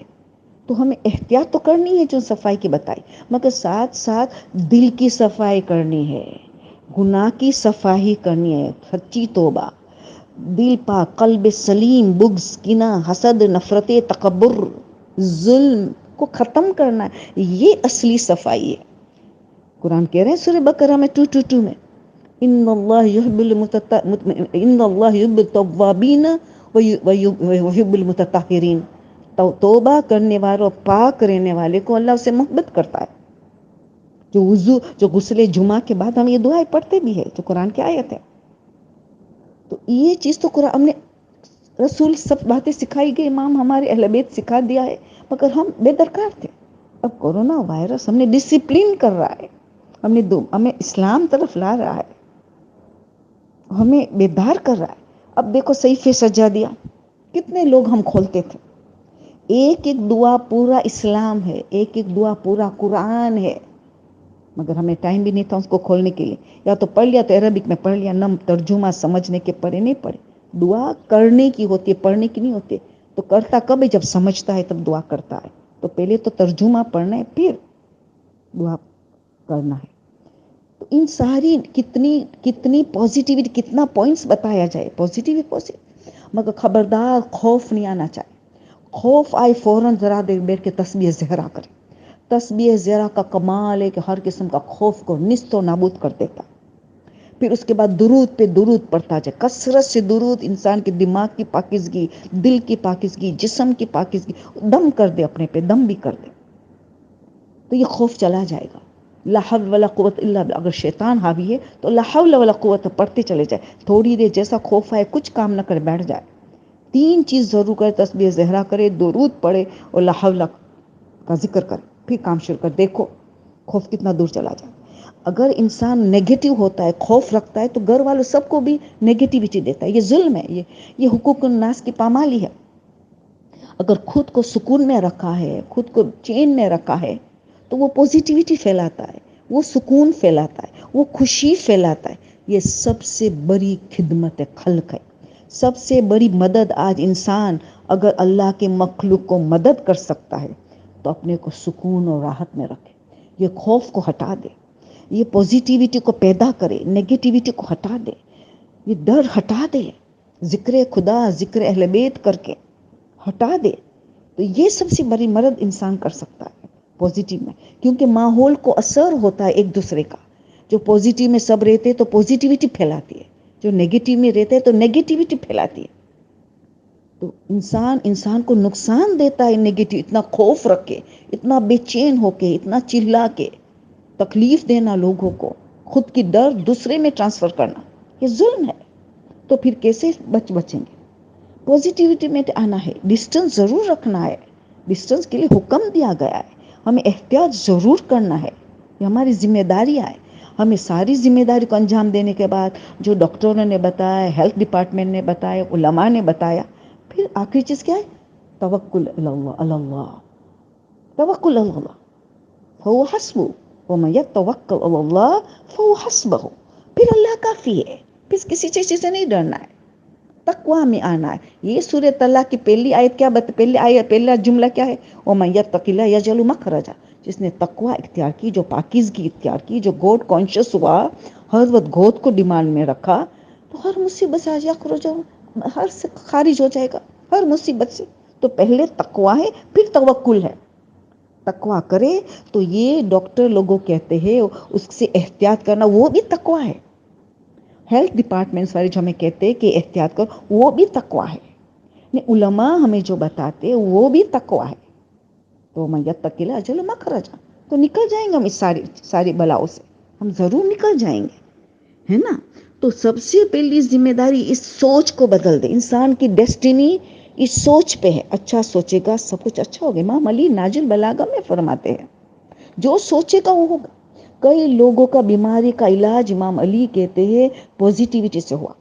تو ہمیں احتیاط تو کرنی ہے جو صفائی کی بتائی، مگر ساتھ ساتھ دل کی صفائی کرنی ہے، گناہ کی صفائی کرنی ہے. سچی توبہ، دل پاک، قلب سلیم، بغض، کینہ، حسد، نفرت، تکبر، ظلم کو ختم کرنا ہے. یہ اصلی صفائی ہے. قرآن کہہ رہے ہیں سورہ بقرہ میں 222 میں، ان اللہ یحب التوابین ویحب المتطہرین. توبہ کرنے والوں، پاک رہنے والے کو اللہ سے محبت کرتا ہے. جو غسل جمعہ کے بعد ہم یہ دعائیں پڑھتے بھی ہے جو قرآن کی آیت ہے. تو یہ چیز تو قرآن نے رسول سب باتیں سکھائی گئی، امام ہمارے اہل بیت سکھا دیا ہے، مگر ہم بے درکار تھے. اب کورونا وائرس ہم نے ڈسپلن کر رہا ہے، ہمیں اسلام طرف لا رہا ہے، ہمیں بیدار کر رہا ہے. اب دیکھو صحیفے سجا دیا، کتنے لوگ ہم کھولتے تھے. ایک ایک دعا پورا اسلام ہے، ایک ایک دعا پورا قرآن ہے، مگر ہمیں ٹائم بھی نہیں تھا اس کو کھولنے کے لیے. یا تو پڑھ لیا تو عربک میں پڑھ لیا، نہ ترجمہ سمجھنے کے پڑھے نہیں پڑھے. دعا کرنے کی ہوتی ہے، پڑھنے کی نہیں ہوتی. تو کرتا کب ہے؟ جب سمجھتا ہے تب دعا کرتا ہے. تو پہلے تو ترجمہ پڑھنا ہے، پھر دعا کرنا ہے. تو ان ساری کتنی پازیٹیوٹی، کتنا پوائنٹس بتایا جائے پازیٹیو، مگر خبردار خوف نہیں آنا چاہیے. خوف آئے فوراً ذرا دیر بیٹھ کے تسبیح زہرا کرے. تسبیح زہرا کا کمال ہے کہ ہر قسم کا خوف کو نیست و نابود کر دیتا. پھر اس کے بعد درود پہ درود پڑھتا جائے، کثرت سے درود انسان کے دماغ کی پاکیزگی، دل کی پاکیزگی، جسم کی پاکیزگی، دم کر دے، اپنے پہ دم بھی کر دے. تو یہ خوف چلا جائے گا. لا حول ولا قوت الا باللہ. اگر شیطان حاوی ہے تو لا حول ولا قوت پڑھتے چلے جائے. تھوڑی دیر جیسا خوف آئے کچھ کام نہ کرے بیٹھ جائے. 3 چیز ضرور کرے، تسبیح زہرا کرے، درود پڑھے اور لا حول کا ذکر کرے، پھر کام شروع کر. دیکھو خوف کتنا دور چلا جائے. اگر انسان نیگیٹو ہوتا ہے، خوف رکھتا ہے، تو گھر والوں سب کو بھی نیگیٹیوٹی دیتا ہے. یہ ظلم ہے، یہ حقوق الناس کی پامالی ہے. اگر خود کو سکون میں رکھا ہے، خود کو چین میں رکھا ہے، تو وہ پوزیٹیوٹی پھیلاتا ہے، وہ سکون پھیلاتا ہے، وہ خوشی پھیلاتا ہے. یہ سب سے بڑی خدمت خلق ہے. سب سے بڑی مدد آج انسان اگر اللہ کے مخلوق کو مدد کر سکتا ہے تو اپنے کو سکون اور راحت میں رکھے. یہ خوف کو ہٹا دے، یہ پوزیٹیوٹی کو پیدا کرے، نیگیٹیوٹی کو ہٹا دے، یہ ڈر ہٹا دے، ذکر خدا، ذکر اہل بیت کر کے ہٹا دے. تو یہ سب سے بڑی مدد انسان کر سکتا ہے پوزیٹیو میں، کیونکہ ماحول کو اثر ہوتا ہے ایک دوسرے کا. جو پوزیٹیو میں سب رہتے تو پوزیٹیوٹی پھیلاتی ہے، جو نیگیٹیو میں رہتے تو نیگیٹیوٹی پھیلاتی ہے. تو انسان کو نقصان دیتا ہے نیگیٹو. اتنا خوف رکھ کے، اتنا بے چین ہو کے، اتنا چلا کے تکلیف دینا لوگوں کو، خود کی ڈر دوسرے میں ٹرانسفر کرنا، یہ ظلم ہے. تو پھر کیسے بچیں گے؟ پوزیٹیوٹی میں آنا ہے، ڈسٹنس ضرور رکھنا ہے. ڈسٹنس کے لیے حکم دیا گیا ہے، ہمیں احتیاط ضرور کرنا ہے، یہ ہماری ذمہ داریاں ہیں. ہمیں ساری ذمہ داری کو انجام دینے کے بعد جو ڈاکٹروں نے بتایا، ہیلتھ ڈپارٹمنٹ نے بتایا، علماء نے بتایا، پھر آخری چیز کیا ہے؟ توکل اللہ. توکل اللہ فهو حسبه ومن يتوکل علی اللہ فهو حسبہ. پھر اللہ کافی ہے، پھر کسی چیز سے نہیں ڈرنا ہے، تقویٰ میں آنا ہے. یہ سورہ طلاق کی پہلی آیت کیا پہلا جملہ کیا ہے؟ ومن یتق اللہ یجعل مخرجا. جس نے تقویٰ اختیار کی، جو پاکیزگی اختیار کی، جو گاڈ کانشیس ہوا، ہر وقت گاڈ کو ڈیمانڈ میں رکھا، تو ہر مصیبت سے ہر سے خارج ہو جائے گا، ہر مصیبت سے. تو پہلے تقویٰ ہے، پھر توکل ہے. تقویٰ کرے تو یہ ڈاکٹر لوگوں کہتے ہیں اس سے احتیاط کرنا، وہ بھی تقویٰ ہے. ہیلتھ ڈپارٹمنٹس والے جو ہمیں کہتے ہیں کہ احتیاط کرو، وہ بھی تقویٰ ہے. علماء ہمیں جو بتاتے وہ بھی تقویٰ ہے. تو من یتق اللہ یجعل مخرجا، تو نکل جائیں گے ہم اس ساری بلاؤں سے، ہم ضرور نکل جائیں گے، ہے نا. تو سب سے پہلی ذمہ داری اس سوچ کو بدل دے. انسان کی ڈیسٹینی اس سوچ پہ ہے. اچھا سوچے گا سب کچھ اچھا ہوگا. امام علی ناج البلاغہ میں فرماتے ہیں جو سوچے گا وہ ہوگا. کئی لوگوں کا بیماری کا علاج امام علی کہتے ہیں پازیٹیوٹی سے ہوا.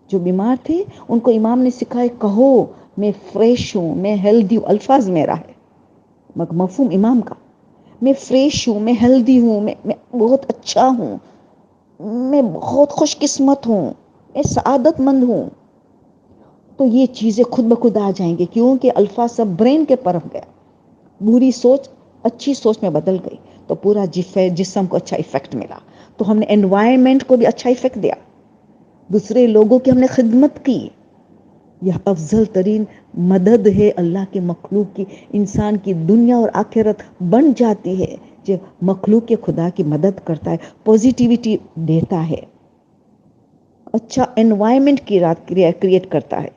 جو بیمار تھے ان کو امام نے سکھائے کہو میں فریش ہوں، میں ہیلدی ہوں. الفاظ میرا ہے مفہوم امام کا. میں فریش ہوں، میں ہیلدی ہوں، میں بہت اچھا ہوں، میں بہت خوش قسمت ہوں، میں سعادت مند ہوں. تو یہ چیزیں خود بخود آ جائیں گے کیونکہ الفاظ سب برین کے طرف گیا. بری سوچ اچھی سوچ میں بدل گئی تو پورا جسم کو اچھا افیکٹ ملا. تو ہم نے انوائرمنٹ کو بھی اچھا افیکٹ دیا، دوسرے لوگوں کی ہم نے خدمت کی. یہ افضل ترین مدد ہے اللہ کے مخلوق کی. انسان کی دنیا اور آخرت بن جاتی ہے جو مخلوق کے خدا کی مدد کرتا ہے، پازیٹیوٹی دیتا ہے، اچھا انوائرمنٹ کی کریٹ کرتا ہے.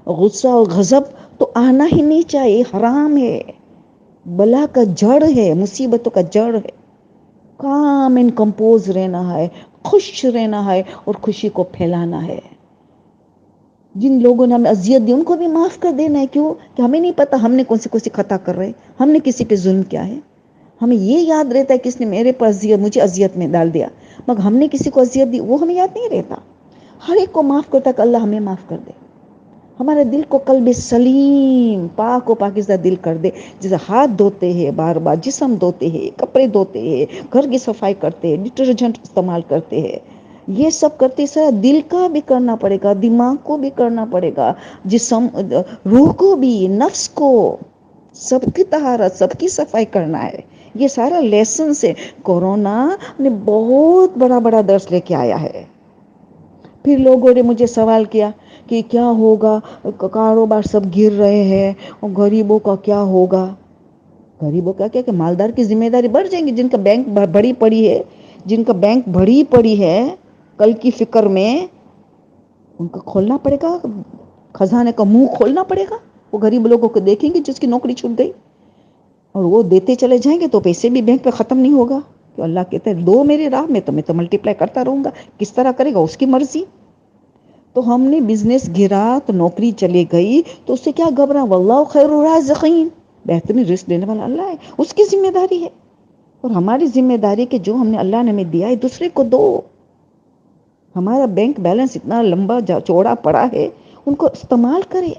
غصہ اور غضب تو آنا ہی نہیں چاہیے، حرام ہے، بلا کا جڑ ہے، مصیبتوں کا جڑ ہے. کام ان کمپوز رہنا ہے، خوش رہنا ہے اور خوشی کو پھیلانا ہے. جن لوگوں نے ہمیں اذیت دی ان کو بھی معاف کر دینا ہے. کیوں کہ ہمیں نہیں پتا ہم نے کون سی خطا کر رہے، ہم نے کسی پہ ظلم کیا ہے. ہمیں یہ یاد رہتا ہے کہ اس نے میرے پر مجھے اذیت میں ڈال دیا، مگر ہم نے کسی کو اذیت دی وہ ہمیں یاد نہیں رہتا. ہر ایک کو معاف کرتا کہ اللہ ہمیں معاف کر دے. ہمارے دل کو قلب سلیم پاک و پاکیزہ دل کر دے. جیسے ہاتھ دھوتے ہیں بار بار، جسم دھوتے ہیں، کپڑے دھوتے ہیں، گھر کی صفائی کرتے ہیں، ڈٹرجنٹ استعمال کرتے ہیں، یہ سب کرتے سر دل کا بھی کرنا پڑے گا، دماغ کو بھی کرنا پڑے گا، جسم روح کو بھی، نفس کو، سب کی طہارت سب کی صفائی کرنا ہے. یہ سارا لیسن سے کورونا نے بہت بڑا بڑا درس لے کے آیا ہے. پھر لوگوں نے مجھے سوال کیا کہ کیا ہوگا، کاروبار سب گر رہے ہیں اور غریبوں کا کیا ہوگا. غریبوں کا کیا کہ مالدار کی ذمہ داری بڑھ جائیں گی. جن کا بینک بڑی پڑی ہے، جن کا بینک بڑی پڑی ہے کل کی فکر میں، ان کو کھولنا پڑے گا، خزانے کا منہ کھولنا پڑے گا. وہ غریب لوگوں کو دیکھیں گے جس کی نوکری چھوٹ گئی اور وہ دیتے چلے جائیں گے تو پیسے بھی بینک پہ ختم نہیں ہوگا. تو اللہ کہتے ہیں دو میری راہ میں تو ملٹی پلائی کرتا رہوں گا. کس طرح کرے گا اس کی مرضی. تو ہم نے بزنس گرا تو نوکری چلی گئی تو اس سے کیا گھبرا، واللہ خیر الرازقین، بہترین رزق دینے والا اللہ ہے، اس کی ذمہ داری ہے. اور ہماری ذمہ داری کہ جو ہم نے اللہ نے ہمیں دیا ہے دوسرے کو دو. ہمارا بینک بیلنس اتنا لمبا چوڑا پڑا ہے ان کو استعمال کرے.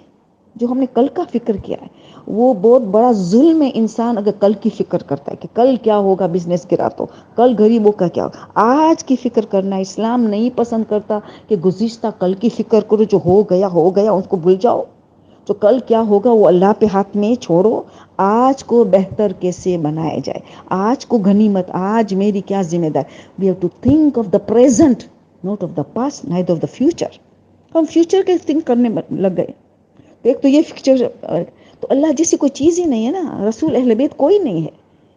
جو ہم نے کل کا فکر کیا ہے وہ بہت بڑا ظلم ہے. انسان اگر کل کی فکر کرتا ہے کہ کل کیا ہوگا بزنس گرا تو کل غریبوں کا کیا ہوگا، آج کی فکر کرنا اسلام نہیں پسند کرتا. کہ گزشتہ کل کی فکر کرو، جو ہو گیا اس کو بھول جاؤ. جو کل کیا ہوگا وہ اللہ پہ ہاتھ میں چھوڑو. آج کو بہتر کیسے بنایا جائے، آج کو غنیمت، آج میری کیا ذمہ داری. We have to think of the present not of the past neither of the future. ہم فیوچر کے تھنک کرنے لگ گئے. ایک تو یہ فیوچر، تو اللہ جیسی کوئی چیز ہی نہیں ہے نا، رسول اہل بیت کوئی نہیں ہے،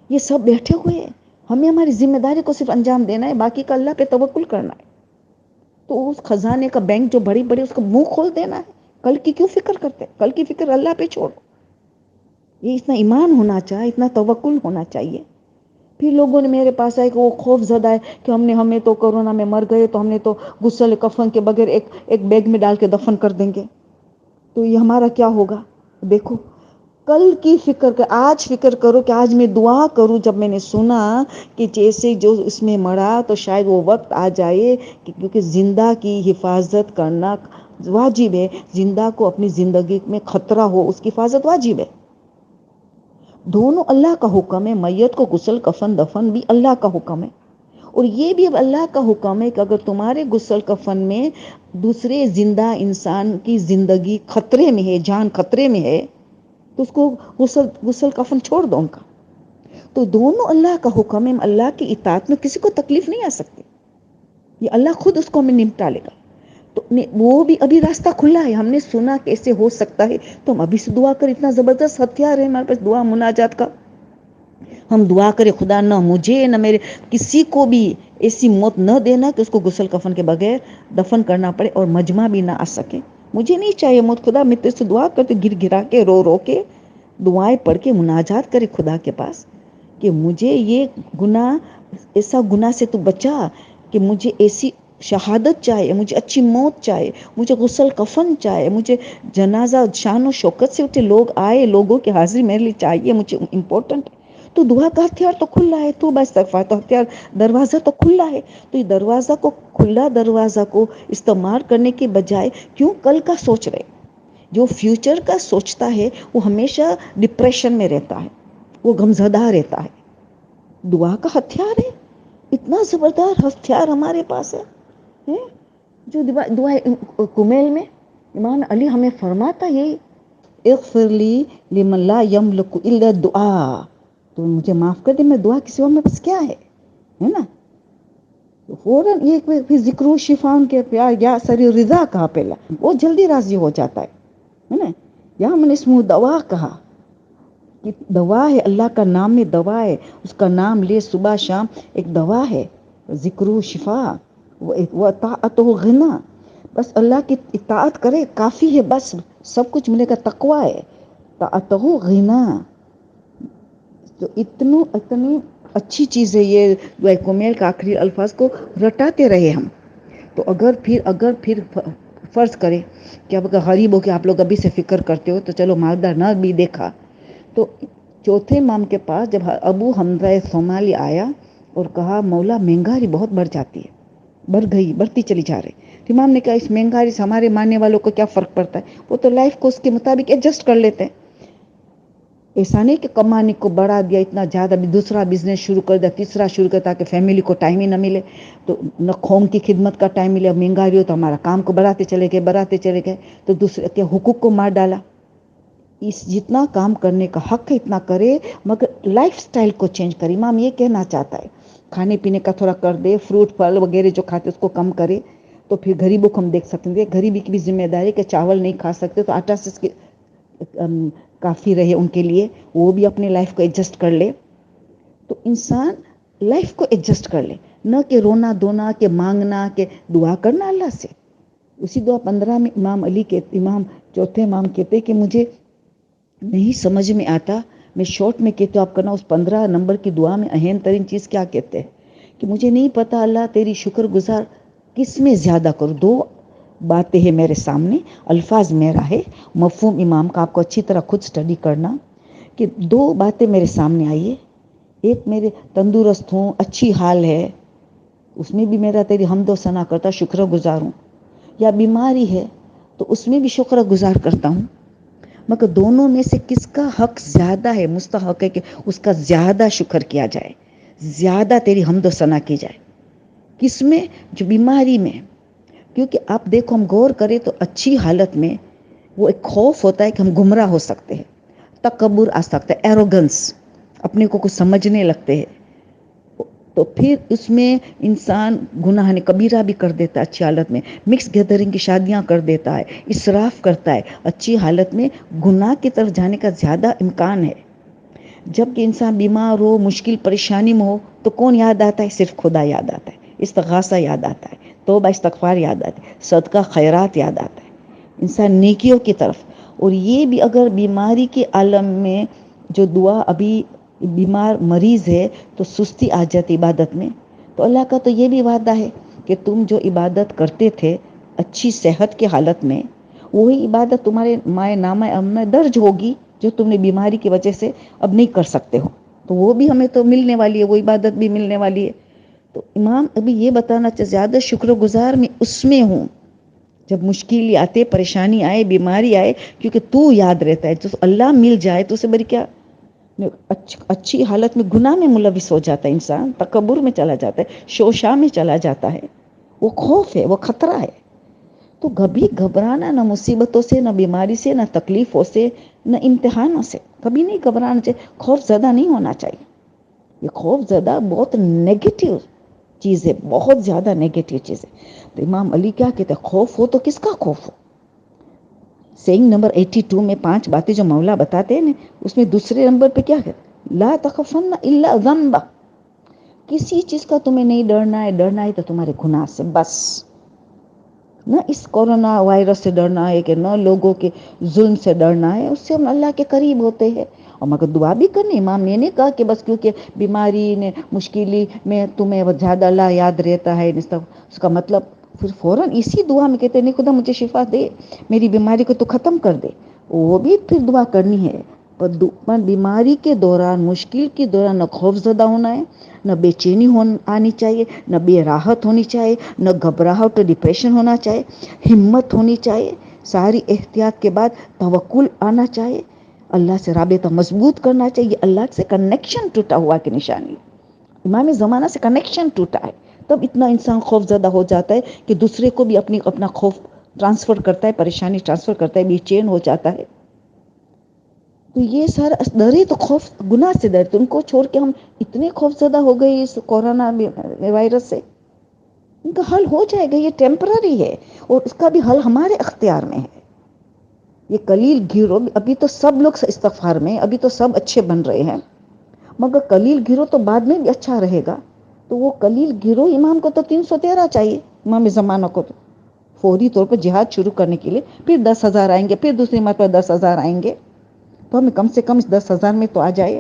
یہ سب بیٹھے ہوئے ہیں. ہمیں ہماری ذمہ داری کو صرف انجام دینا ہے، باقی کا اللہ پہ توکل کرنا ہے. تو اس خزانے کا بینک جو بڑی بڑی اس کا منہ کھول دینا ہے. کل کی کیوں فکر کرتے، کل کی فکر اللہ پہ چھوڑو. یہ اتنا ایمان ہونا چاہیے، اتنا توکل ہونا چاہیے. پھر لوگوں نے میرے پاس آئے کہ وہ خوف زدہ ہے کہ ہمیں تو کورونا میں مر گئے تو ہم نے تو غسل کفن کے بغیر ایک بیگ میں ڈال کے دفن کر دیں گے تو یہ ہمارا کیا ہوگا. دیکھو کل کی فکر کر، آج فکر کرو کہ آج میں دعا کروں. جب میں نے سنا کہ جیسے جو اس میں مرا تو شاید وہ وقت آ جائے کہ کیونکہ زندہ کی حفاظت کرنا واجب ہے. زندہ کو اپنی زندگی میں خطرہ ہو اس کی حفاظت واجب ہے. دونوں اللہ کا حکم ہے. میت کو غسل کفن دفن بھی اللہ کا حکم ہے. اور یہ بھی اب اللہ کا حکم ہے کہ اگر تمہارے غسل کفن میں دوسرے زندہ انسان کی زندگی خطرے میں ہے، جان خطرے میں ہے، تو اس کو غسل کفن چھوڑ دو ان کا. تو دونوں اللہ کا حکم ہے. اللہ کی اطاعت میں کسی کو تکلیف نہیں آ سکتی. یہ اللہ خود اس کو ہمیں نمٹا لے گا. تو وہ بھی ابھی راستہ کھلا ہے. ہم نے سنا کیسے ہو سکتا ہے تو ہم ابھی سے دعا کر. اتنا زبردست ہتھیار ہے ہمارے پاس دعا مناجات کا. ہم دعا کریں خدا نہ مجھے نہ میرے کسی کو بھی ایسی موت نہ دینا کہ اس کو غسل کفن کے بغیر دفن کرنا پڑے اور مجمع بھی نہ آ سکے. مجھے نہیں چاہیے موت. خدا میں تجھ سے دعا کرتے گر گرا کے رو کے دعائیں پڑھ کے مناجات کرے خدا کے پاس کہ مجھے یہ گناہ، ایسا گناہ سے تو بچا کہ مجھے ایسی شہادت چاہیے، مجھے اچھی موت چاہیے، مجھے غسل کفن چاہیے، مجھے جنازہ شان و شوکت سے اٹھے لوگ آئے، لوگوں کی حاضری میرے لیے چاہیے، مجھے امپورٹنٹ ہے۔ تو دعا کا ہتھیار تو کھلا ہے، تو بس استغفار تو ہتھیار، دروازہ تو کھلا ہے۔ تو یہ دروازہ کو، کھلا دروازہ کو استعمال کرنے کے بجائے کیوں کل کا سوچ رہے؟ جو فیوچر کا سوچتا ہے وہ ہمیشہ ڈپریشن میں رہتا ہے، وہ غمزدہ رہتا ہے۔ دعا کا ہتھیار ہے، اتنا زبردست ہتھیار ہمارے پاس ہے، جو دعا کمیل میں امام علی ہمیں فرماتا یہی، اغفر لی لمن لا یملک الا الدعاء، تو مجھے معاف کر دے، میں دعا کے سوا میں بس کیا ہے نا۔ فوراً یہ پھر ذکر و شفا کے پیار یا سری رضا کہا پہلا، وہ جلدی راضی ہو جاتا ہے نا۔ یہاں میں نے اس میں دوا کہا کہ دوا ہے، اللہ کا نام میں دوا ہے، اس کا نام لے صبح شام، ایک دوا ہے، ذکر و شفا، وہ اطاعت و غنا، بس اللہ کی اطاعت کرے کافی ہے، بس سب کچھ ملے گا، تقویٰ ہے، اطاعت و غنا۔ تو اتنی اچھی چیز ہے یہ دعائے کمیل کا آخری الفاظ کو رٹاتے رہے ہم۔ تو اگر پھر فرض کرے کہ اب اگر غریبوں کے آپ لوگ ابھی سے فکر کرتے ہو تو چلو مالدار نہ بھی دیکھا، تو چوتھے امام کے پاس جب ابو حمزہ صومالی آیا اور کہا مولا مہنگاری بہت بڑھ جاتی ہے، بڑھتی چلی جا رہی، تو امام نے کہا اس مہنگاری سے ہمارے ماننے والوں کو کیا فرق پڑتا ہے، وہ تو لائف کو اس کے مطابق ایڈجسٹ کر لیتے ہیں۔ ایسا نہیں کہ کمانے کو بڑھا دیا اتنا زیادہ، بھی دوسرا بزنس شروع کر دیا، تیسرا شروع کر، تاکہ فیملی کو ٹائم ہی نہ ملے، تو نہ قوم کی خدمت کا ٹائم ملے، مہنگاری ہو تو ہمارا کام کو بڑھاتے چلے گئے تو دوسرے کے حقوق کو مار ڈالا۔ اس جتنا کام کرنے کا حق ہے اتنا کرے، مگر لائف سٹائل کو چینج کرے۔ امام یہ کہنا چاہتا ہے کھانے پینے کا تھوڑا کر دے، فروٹ پھل وغیرہ جو کھاتے اس کو کم کرے، تو پھر غریبوں کو ہم دیکھ سکتے ہیں، غریبی کی بھی ذمہ داری کہ چاول نہیں کھا سکتے تو آٹا سے کافی رہے ان کے لیے، وہ بھی اپنے لائف کو ایڈجسٹ کر لے۔ تو انسان لائف کو ایڈجسٹ کر لے، نہ کہ رونا دھونا، کہ مانگنا، کہ دعا کرنا اللہ سے۔ اسی دعا 15 میں امام چوتھے امام کہتے کہ مجھے نہیں سمجھ میں آتا، میں شارٹ میں کہتا ہوں آپ کرنا، اس 15 نمبر کی دعا میں اہم ترین چیز کیا کہتے ہیں کہ مجھے نہیں پتا اللہ تیری شکر گزار کس میں زیادہ کروں۔ دو باتیں ہیں میرے سامنے، الفاظ میرا ہے، مفہوم امام کا آپ کو اچھی طرح خود سٹڈی کرنا، کہ دو باتیں میرے سامنے آئیے، ایک میرے تندرست ہوں، اچھی حال ہے، اس میں بھی میرا تیری حمد و ثنا کرتا شکر گزار ہوں، یا بیماری ہے تو اس میں بھی شکر گزار کرتا ہوں، مگر دونوں میں سے کس کا حق زیادہ ہے، مستحق ہے کہ اس کا زیادہ شکر کیا جائے، زیادہ تیری حمد و ثنا کی جائے، کس میں؟ جو بیماری میں۔ کیونکہ آپ دیکھو ہم غور کریں تو اچھی حالت میں وہ ایک خوف ہوتا ہے کہ ہم گمراہ ہو سکتے ہیں، تکبر آ سکتا ہے، ایروگنس، اپنے کو کچھ سمجھنے لگتے ہیں، تو پھر اس میں انسان گناہ کبیرہ بھی کر دیتا ہے، اچھی حالت میں مکس گیدرنگ کی شادیاں کر دیتا ہے، اسراف کرتا ہے، اچھی حالت میں گناہ کی طرف جانے کا زیادہ امکان ہے۔ جب کہ انسان بیمار ہو، مشکل پریشانی میں ہو تو کون یاد آتا ہے؟ صرف خدا یاد آتا ہے، استغاثہ یاد آتا ہے، توبہ استغفار یاد آتا ہے، صدقہ خیرات یاد آتا ہے، انسان نیکیوں کی طرف۔ اور یہ بھی اگر بیماری کے عالم میں جو دعا، ابھی بیمار مریض ہے تو سستی آ جاتی عبادت میں، تو اللہ کا تو یہ بھی وعدہ ہے کہ تم جو عبادت کرتے تھے اچھی صحت کی حالت میں، وہی عبادت تمہارے مائے نامہ میں درج ہوگی جو تم نے بیماری کی وجہ سے اب نہیں کر سکتے ہو، تو وہ بھی ہمیں تو ملنے والی ہے، وہ عبادت بھی ملنے والی ہے۔ تو امام ابھی یہ بتانا چاہتے زیادہ شکر گزار میں اس میں ہوں جب مشکل آتے، پریشانی آئے، بیماری آئے، کیونکہ تو یاد رہتا ہے، تو اللہ مل جائے تو اسے بڑی کیا، اچھی حالت میں گناہ میں ملوث ہو جاتا ہے انسان، تکبر میں چلا جاتا ہے، شوشا میں چلا جاتا ہے، وہ خوف ہے، وہ خطرہ ہے۔ تو کبھی گھبرانا نہ مصیبتوں سے، نہ بیماری سے، نہ تکلیفوں سے، نہ امتحانوں سے، کبھی نہیں گھبرانا چاہیے، خوف زدہ نہیں ہونا چاہیے۔ یہ خوف زدہ بہت نیگیٹو چیز ہے، بہت زیادہ نیگیٹو چیز ہے۔ تو امام علی کیا کہتے ہیں، خوف ہو تو کس کا خوف ہو؟ سینگ نمبر 82 میں 5 باتیں جو مولا بتاتے ہیں نا، اس میں دوسرے نمبر پہ کیا ہے، لا تخفن الا ذنبا، کسی چیز کا تمہیں نہیں ڈرنا ہے، ڈرنا ہے تو تمہارے گناہ سے بس، نہ اس کورونا وائرس سے ڈرنا ہے، کہ نہ لوگوں کے ظلم سے ڈرنا ہے، اس سے ہم اللہ کے قریب ہوتے ہیں، اور مگر دعا بھی کرنی. امام نے نہیں کہا کہ بس کیونکہ بیماری نے مشکلی میں تمہیں زیادہ اللہ یاد رہتا ہے, اس کا مطلب پھر فوراً اسی دعا میں کہتے نہیں خدا مجھے شفا دے, میری بیماری کو تو ختم کر دے, وہ بھی پھر دعا کرنی ہے. پر بیماری کے دوران, مشکل کے دوران نہ خوف زدہ ہونا ہے, نہ بے چینی آنی چاہیے, نہ بے راحت ہونی چاہیے, نہ گھبراہٹ اور ڈپریشن ہونا چاہیے, ہمت ہونی چاہیے. ساری احتیاط کے بعد توکل آنا چاہیے, اللہ سے رابطہ مضبوط کرنا چاہیے. اللہ سے کنیکشن ٹوٹا ہوا کی نشانی, امام زمانہ سے کنیکشن ٹوٹا ہے, تب اتنا انسان خوف زدہ ہو جاتا ہے کہ دوسرے کو بھی اپنا خوف ٹرانسفر کرتا ہے, پریشانی ٹرانسفر کرتا ہے, بے چین ہو جاتا ہے. تو یہ سارا ڈر تو خوف گناہ سے ڈر, تو ان کو چھوڑ کے ہم اتنے خوف زدہ ہو گئے اس کورونا وائرس سے. ان کا حل ہو جائے گا, یہ ٹیمپرری ہے اور اس کا بھی حل ہمارے اختیار میں ہے. یہ قلیل گھیرو, ابھی تو سب لوگ استغفار میں, ابھی تو سب اچھے بن رہے ہیں, مگر قلیل گھرو تو بعد میں بھی اچھا رہے گا. تو وہ قلیل گرو امام کو تو 313 چاہیے, امام زمانہ کو تو فوری طور پر جہاد شروع کرنے کے لیے. پھر 10,000 آئیں گے, پھر دوسری مرتبہ 10,000 آئیں گے, تو ہمیں کم سے کم اس 10,000 میں تو آ جائے.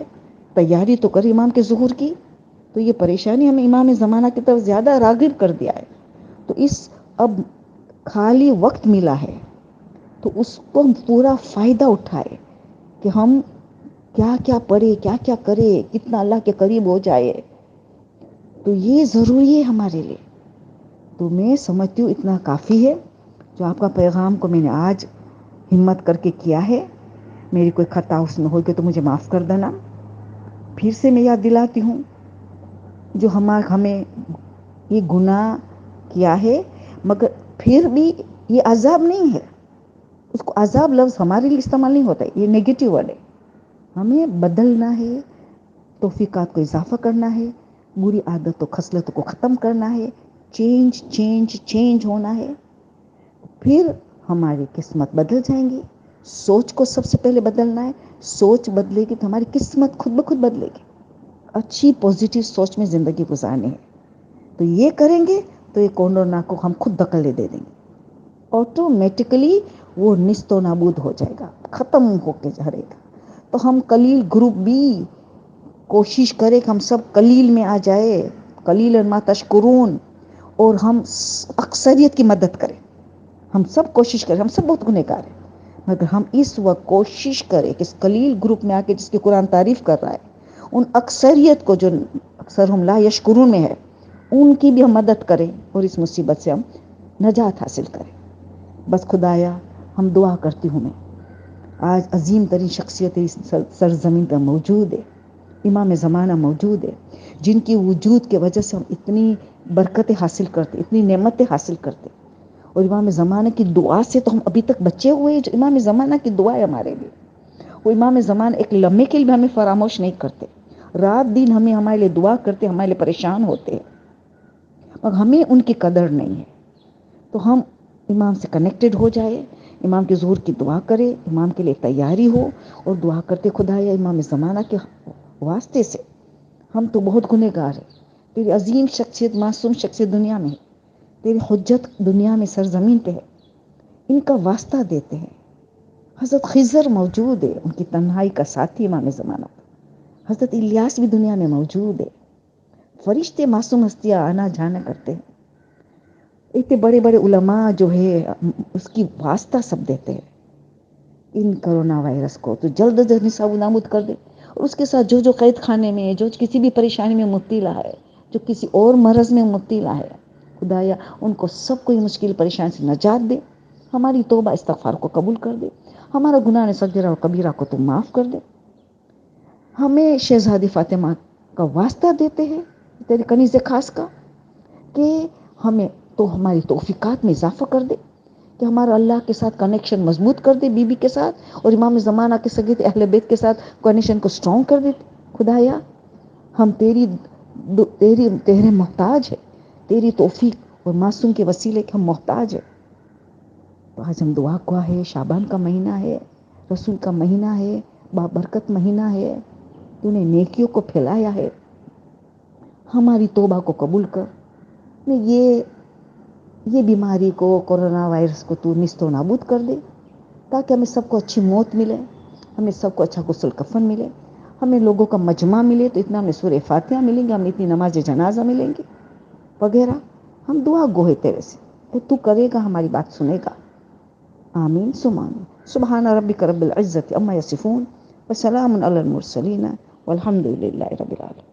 تیاری تو کر امام کے ظہور کی. تو یہ پریشانی ہمیں امام زمانہ کی طرف زیادہ راغب کر دیا ہے. تو اس اب خالی وقت ملا ہے تو اس کو ہم پورا فائدہ اٹھائے کہ ہم کیا کیا پڑھے, کیا کیا کرے, کتنا اللہ کے قریب ہو جائے. تو یہ ضروری ہے ہمارے لیے. تو میں سمجھتی ہوں اتنا کافی ہے جو آپ کا پیغام کو میں نے آج ہمت کر کے کیا ہے. میری کوئی خطا اس میں ہوگی تو مجھے معاف کر دینا. پھر سے میں یاد دلاتی ہوں, جو ہمیں یہ گناہ کیا ہے, مگر پھر بھی یہ عذاب نہیں ہے. اس کو عذاب لفظ ہمارے لیے استعمال نہیں ہوتا ہے, یہ نیگیٹو ورڈ ہے. ہمیں بدلنا ہے, توفیقات کو اضافہ کرنا ہے, بری عادت و خصلتوں کو ختم کرنا ہے, چینج چینج چینج ہونا ہے. پھر ہماری قسمت بدل جائیں گی. سوچ کو سب سے پہلے بدلنا ہے. سوچ بدلے گی تو ہماری قسمت خود بخود بدلے گی. اچھی پازیٹیو سوچ میں زندگی گزارنی ہے. تو یہ کریں گے تو یہ کورونا کو ہم خود دکڑ دے دیں گے. آٹومیٹکلی وہ نیست و نابود ہو جائے گا, ختم ہو کے جائے گا. تو ہم قلیل گروپ بھی کوشش کریں کہ ہم سب قلیل میں آ جائے, قلیلا ما تشکرون, اور ہم اکثریت کی مدد کریں. ہم سب کوشش کریں, ہم سب بہت گنہگار ہیں, مگر ہم اس وقت کوشش کریں کہ اس قلیل گروپ میں آ کے جس کی قرآن تعریف کر رہا ہے, ان اکثریت کو جو اکثر ہم لا یشکرون میں ہے, ان کی بھی ہم مدد کریں اور اس مصیبت سے ہم نجات حاصل کریں. بس خدایا ہم دعا کرتی ہوں, میں آج عظیم ترین شخصیت اس سرزمین پر موجود ہے, امام زمانہ موجود ہے, جن کی وجود کی وجہ سے ہم اتنی برکتیں حاصل کرتے, اتنی نعمتیں حاصل کرتے. اور امام زمانہ کی دعا سے تو ہم ابھی تک بچے ہوئے ہیں. جو امام زمانہ کی دعا ہے ہمارے لیے, وہ امام زمانہ ایک لمحے کے لیے بھی ہمیں فراموش نہیں کرتے. رات دن ہمارے لیے دعا کرتے, ہمارے لیے پریشان ہوتے ہیں, اور ہمیں ان کی قدر نہیں ہے. تو ہم امام سے کنیکٹڈ ہو جائے, امام کے ظہور کی دعا کرے, امام کے لیے تیاری ہو, اور دعا کرتے خدایا امام زمانہ کے واسطے سے ہم تو بہت گنہگار ہیں, تیری عظیم شخصیت, معصوم شخصیت دنیا میں ہے, تیری حجت دنیا میں سرزمین پہ ہے, ان کا واسطہ دیتے ہیں. حضرت خضر موجود ہے, ان کی تنہائی کا ساتھی امام زمانہ. حضرت الیاس بھی دنیا میں موجود ہے. فرشتے معصوم ہستیاں آنا جانا کرتے ہیں. اتنے بڑے بڑے علماء جو ہے اس کی واسطہ سب دیتے ہیں ان کرونا وائرس کو, تو جلد از جلد نصاب نابود کر دے. اور اس کے ساتھ جو قید خانے میں, جو کسی بھی پریشانی میں مبتلا ہے, جو کسی اور مرض میں مبتلا ہے, خدایا ان کو سب کو مشکل پریشانی سے نجات دے. ہماری توبہ استغفار کو قبول کر دے, ہمارا گناہ صغیرہ اور کبیرہ کو تو معاف کر دے. ہمیں شہزادی فاطمہ کا واسطہ دیتے ہیں تیری کنیز خاص کا, کہ ہمیں تو ہماری توفیقات میں اضافہ کر دے, کہ ہمارا اللہ کے ساتھ کنیکشن مضبوط کر دے, بی بی کے ساتھ, اور امام زمانہ کے سگید اہل بیت کے ساتھ کنیکشن کو سٹرونگ کر دے. خدایا ہم تیرے محتاج ہے, تیری توفیق اور معصوم کے وسیلے کے ہم محتاج ہے. تو آج ہم دعا کو ہے, شعبان کا مہینہ ہے, رسول کا مہینہ ہے, بابرکت مہینہ ہے, تو نے نیکیوں کو پھیلایا ہے. ہماری توبہ کو قبول کر. یہ بیماری کو, کورونا وائرس کو تو نیست و نابود کر دے, تاکہ ہمیں سب کو اچھی موت ملے, ہمیں سب کو اچھا غسل کفن ملے، ہمیں لوگوں کا مجمع ملے تو اتنا ہمیں سورہ فاتحہ ملیں گے، ہمیں اتنی نماز جنازہ ملیں گی وغیرہ. ہم دعا گو ہے تیرے سے، تو کرے گا، ہماری بات سنے گا. آمین ثم آمین. سبحان ربک رب العزت عما یصفون وسلام علی المرسلین والحمد للہ رب العالمین.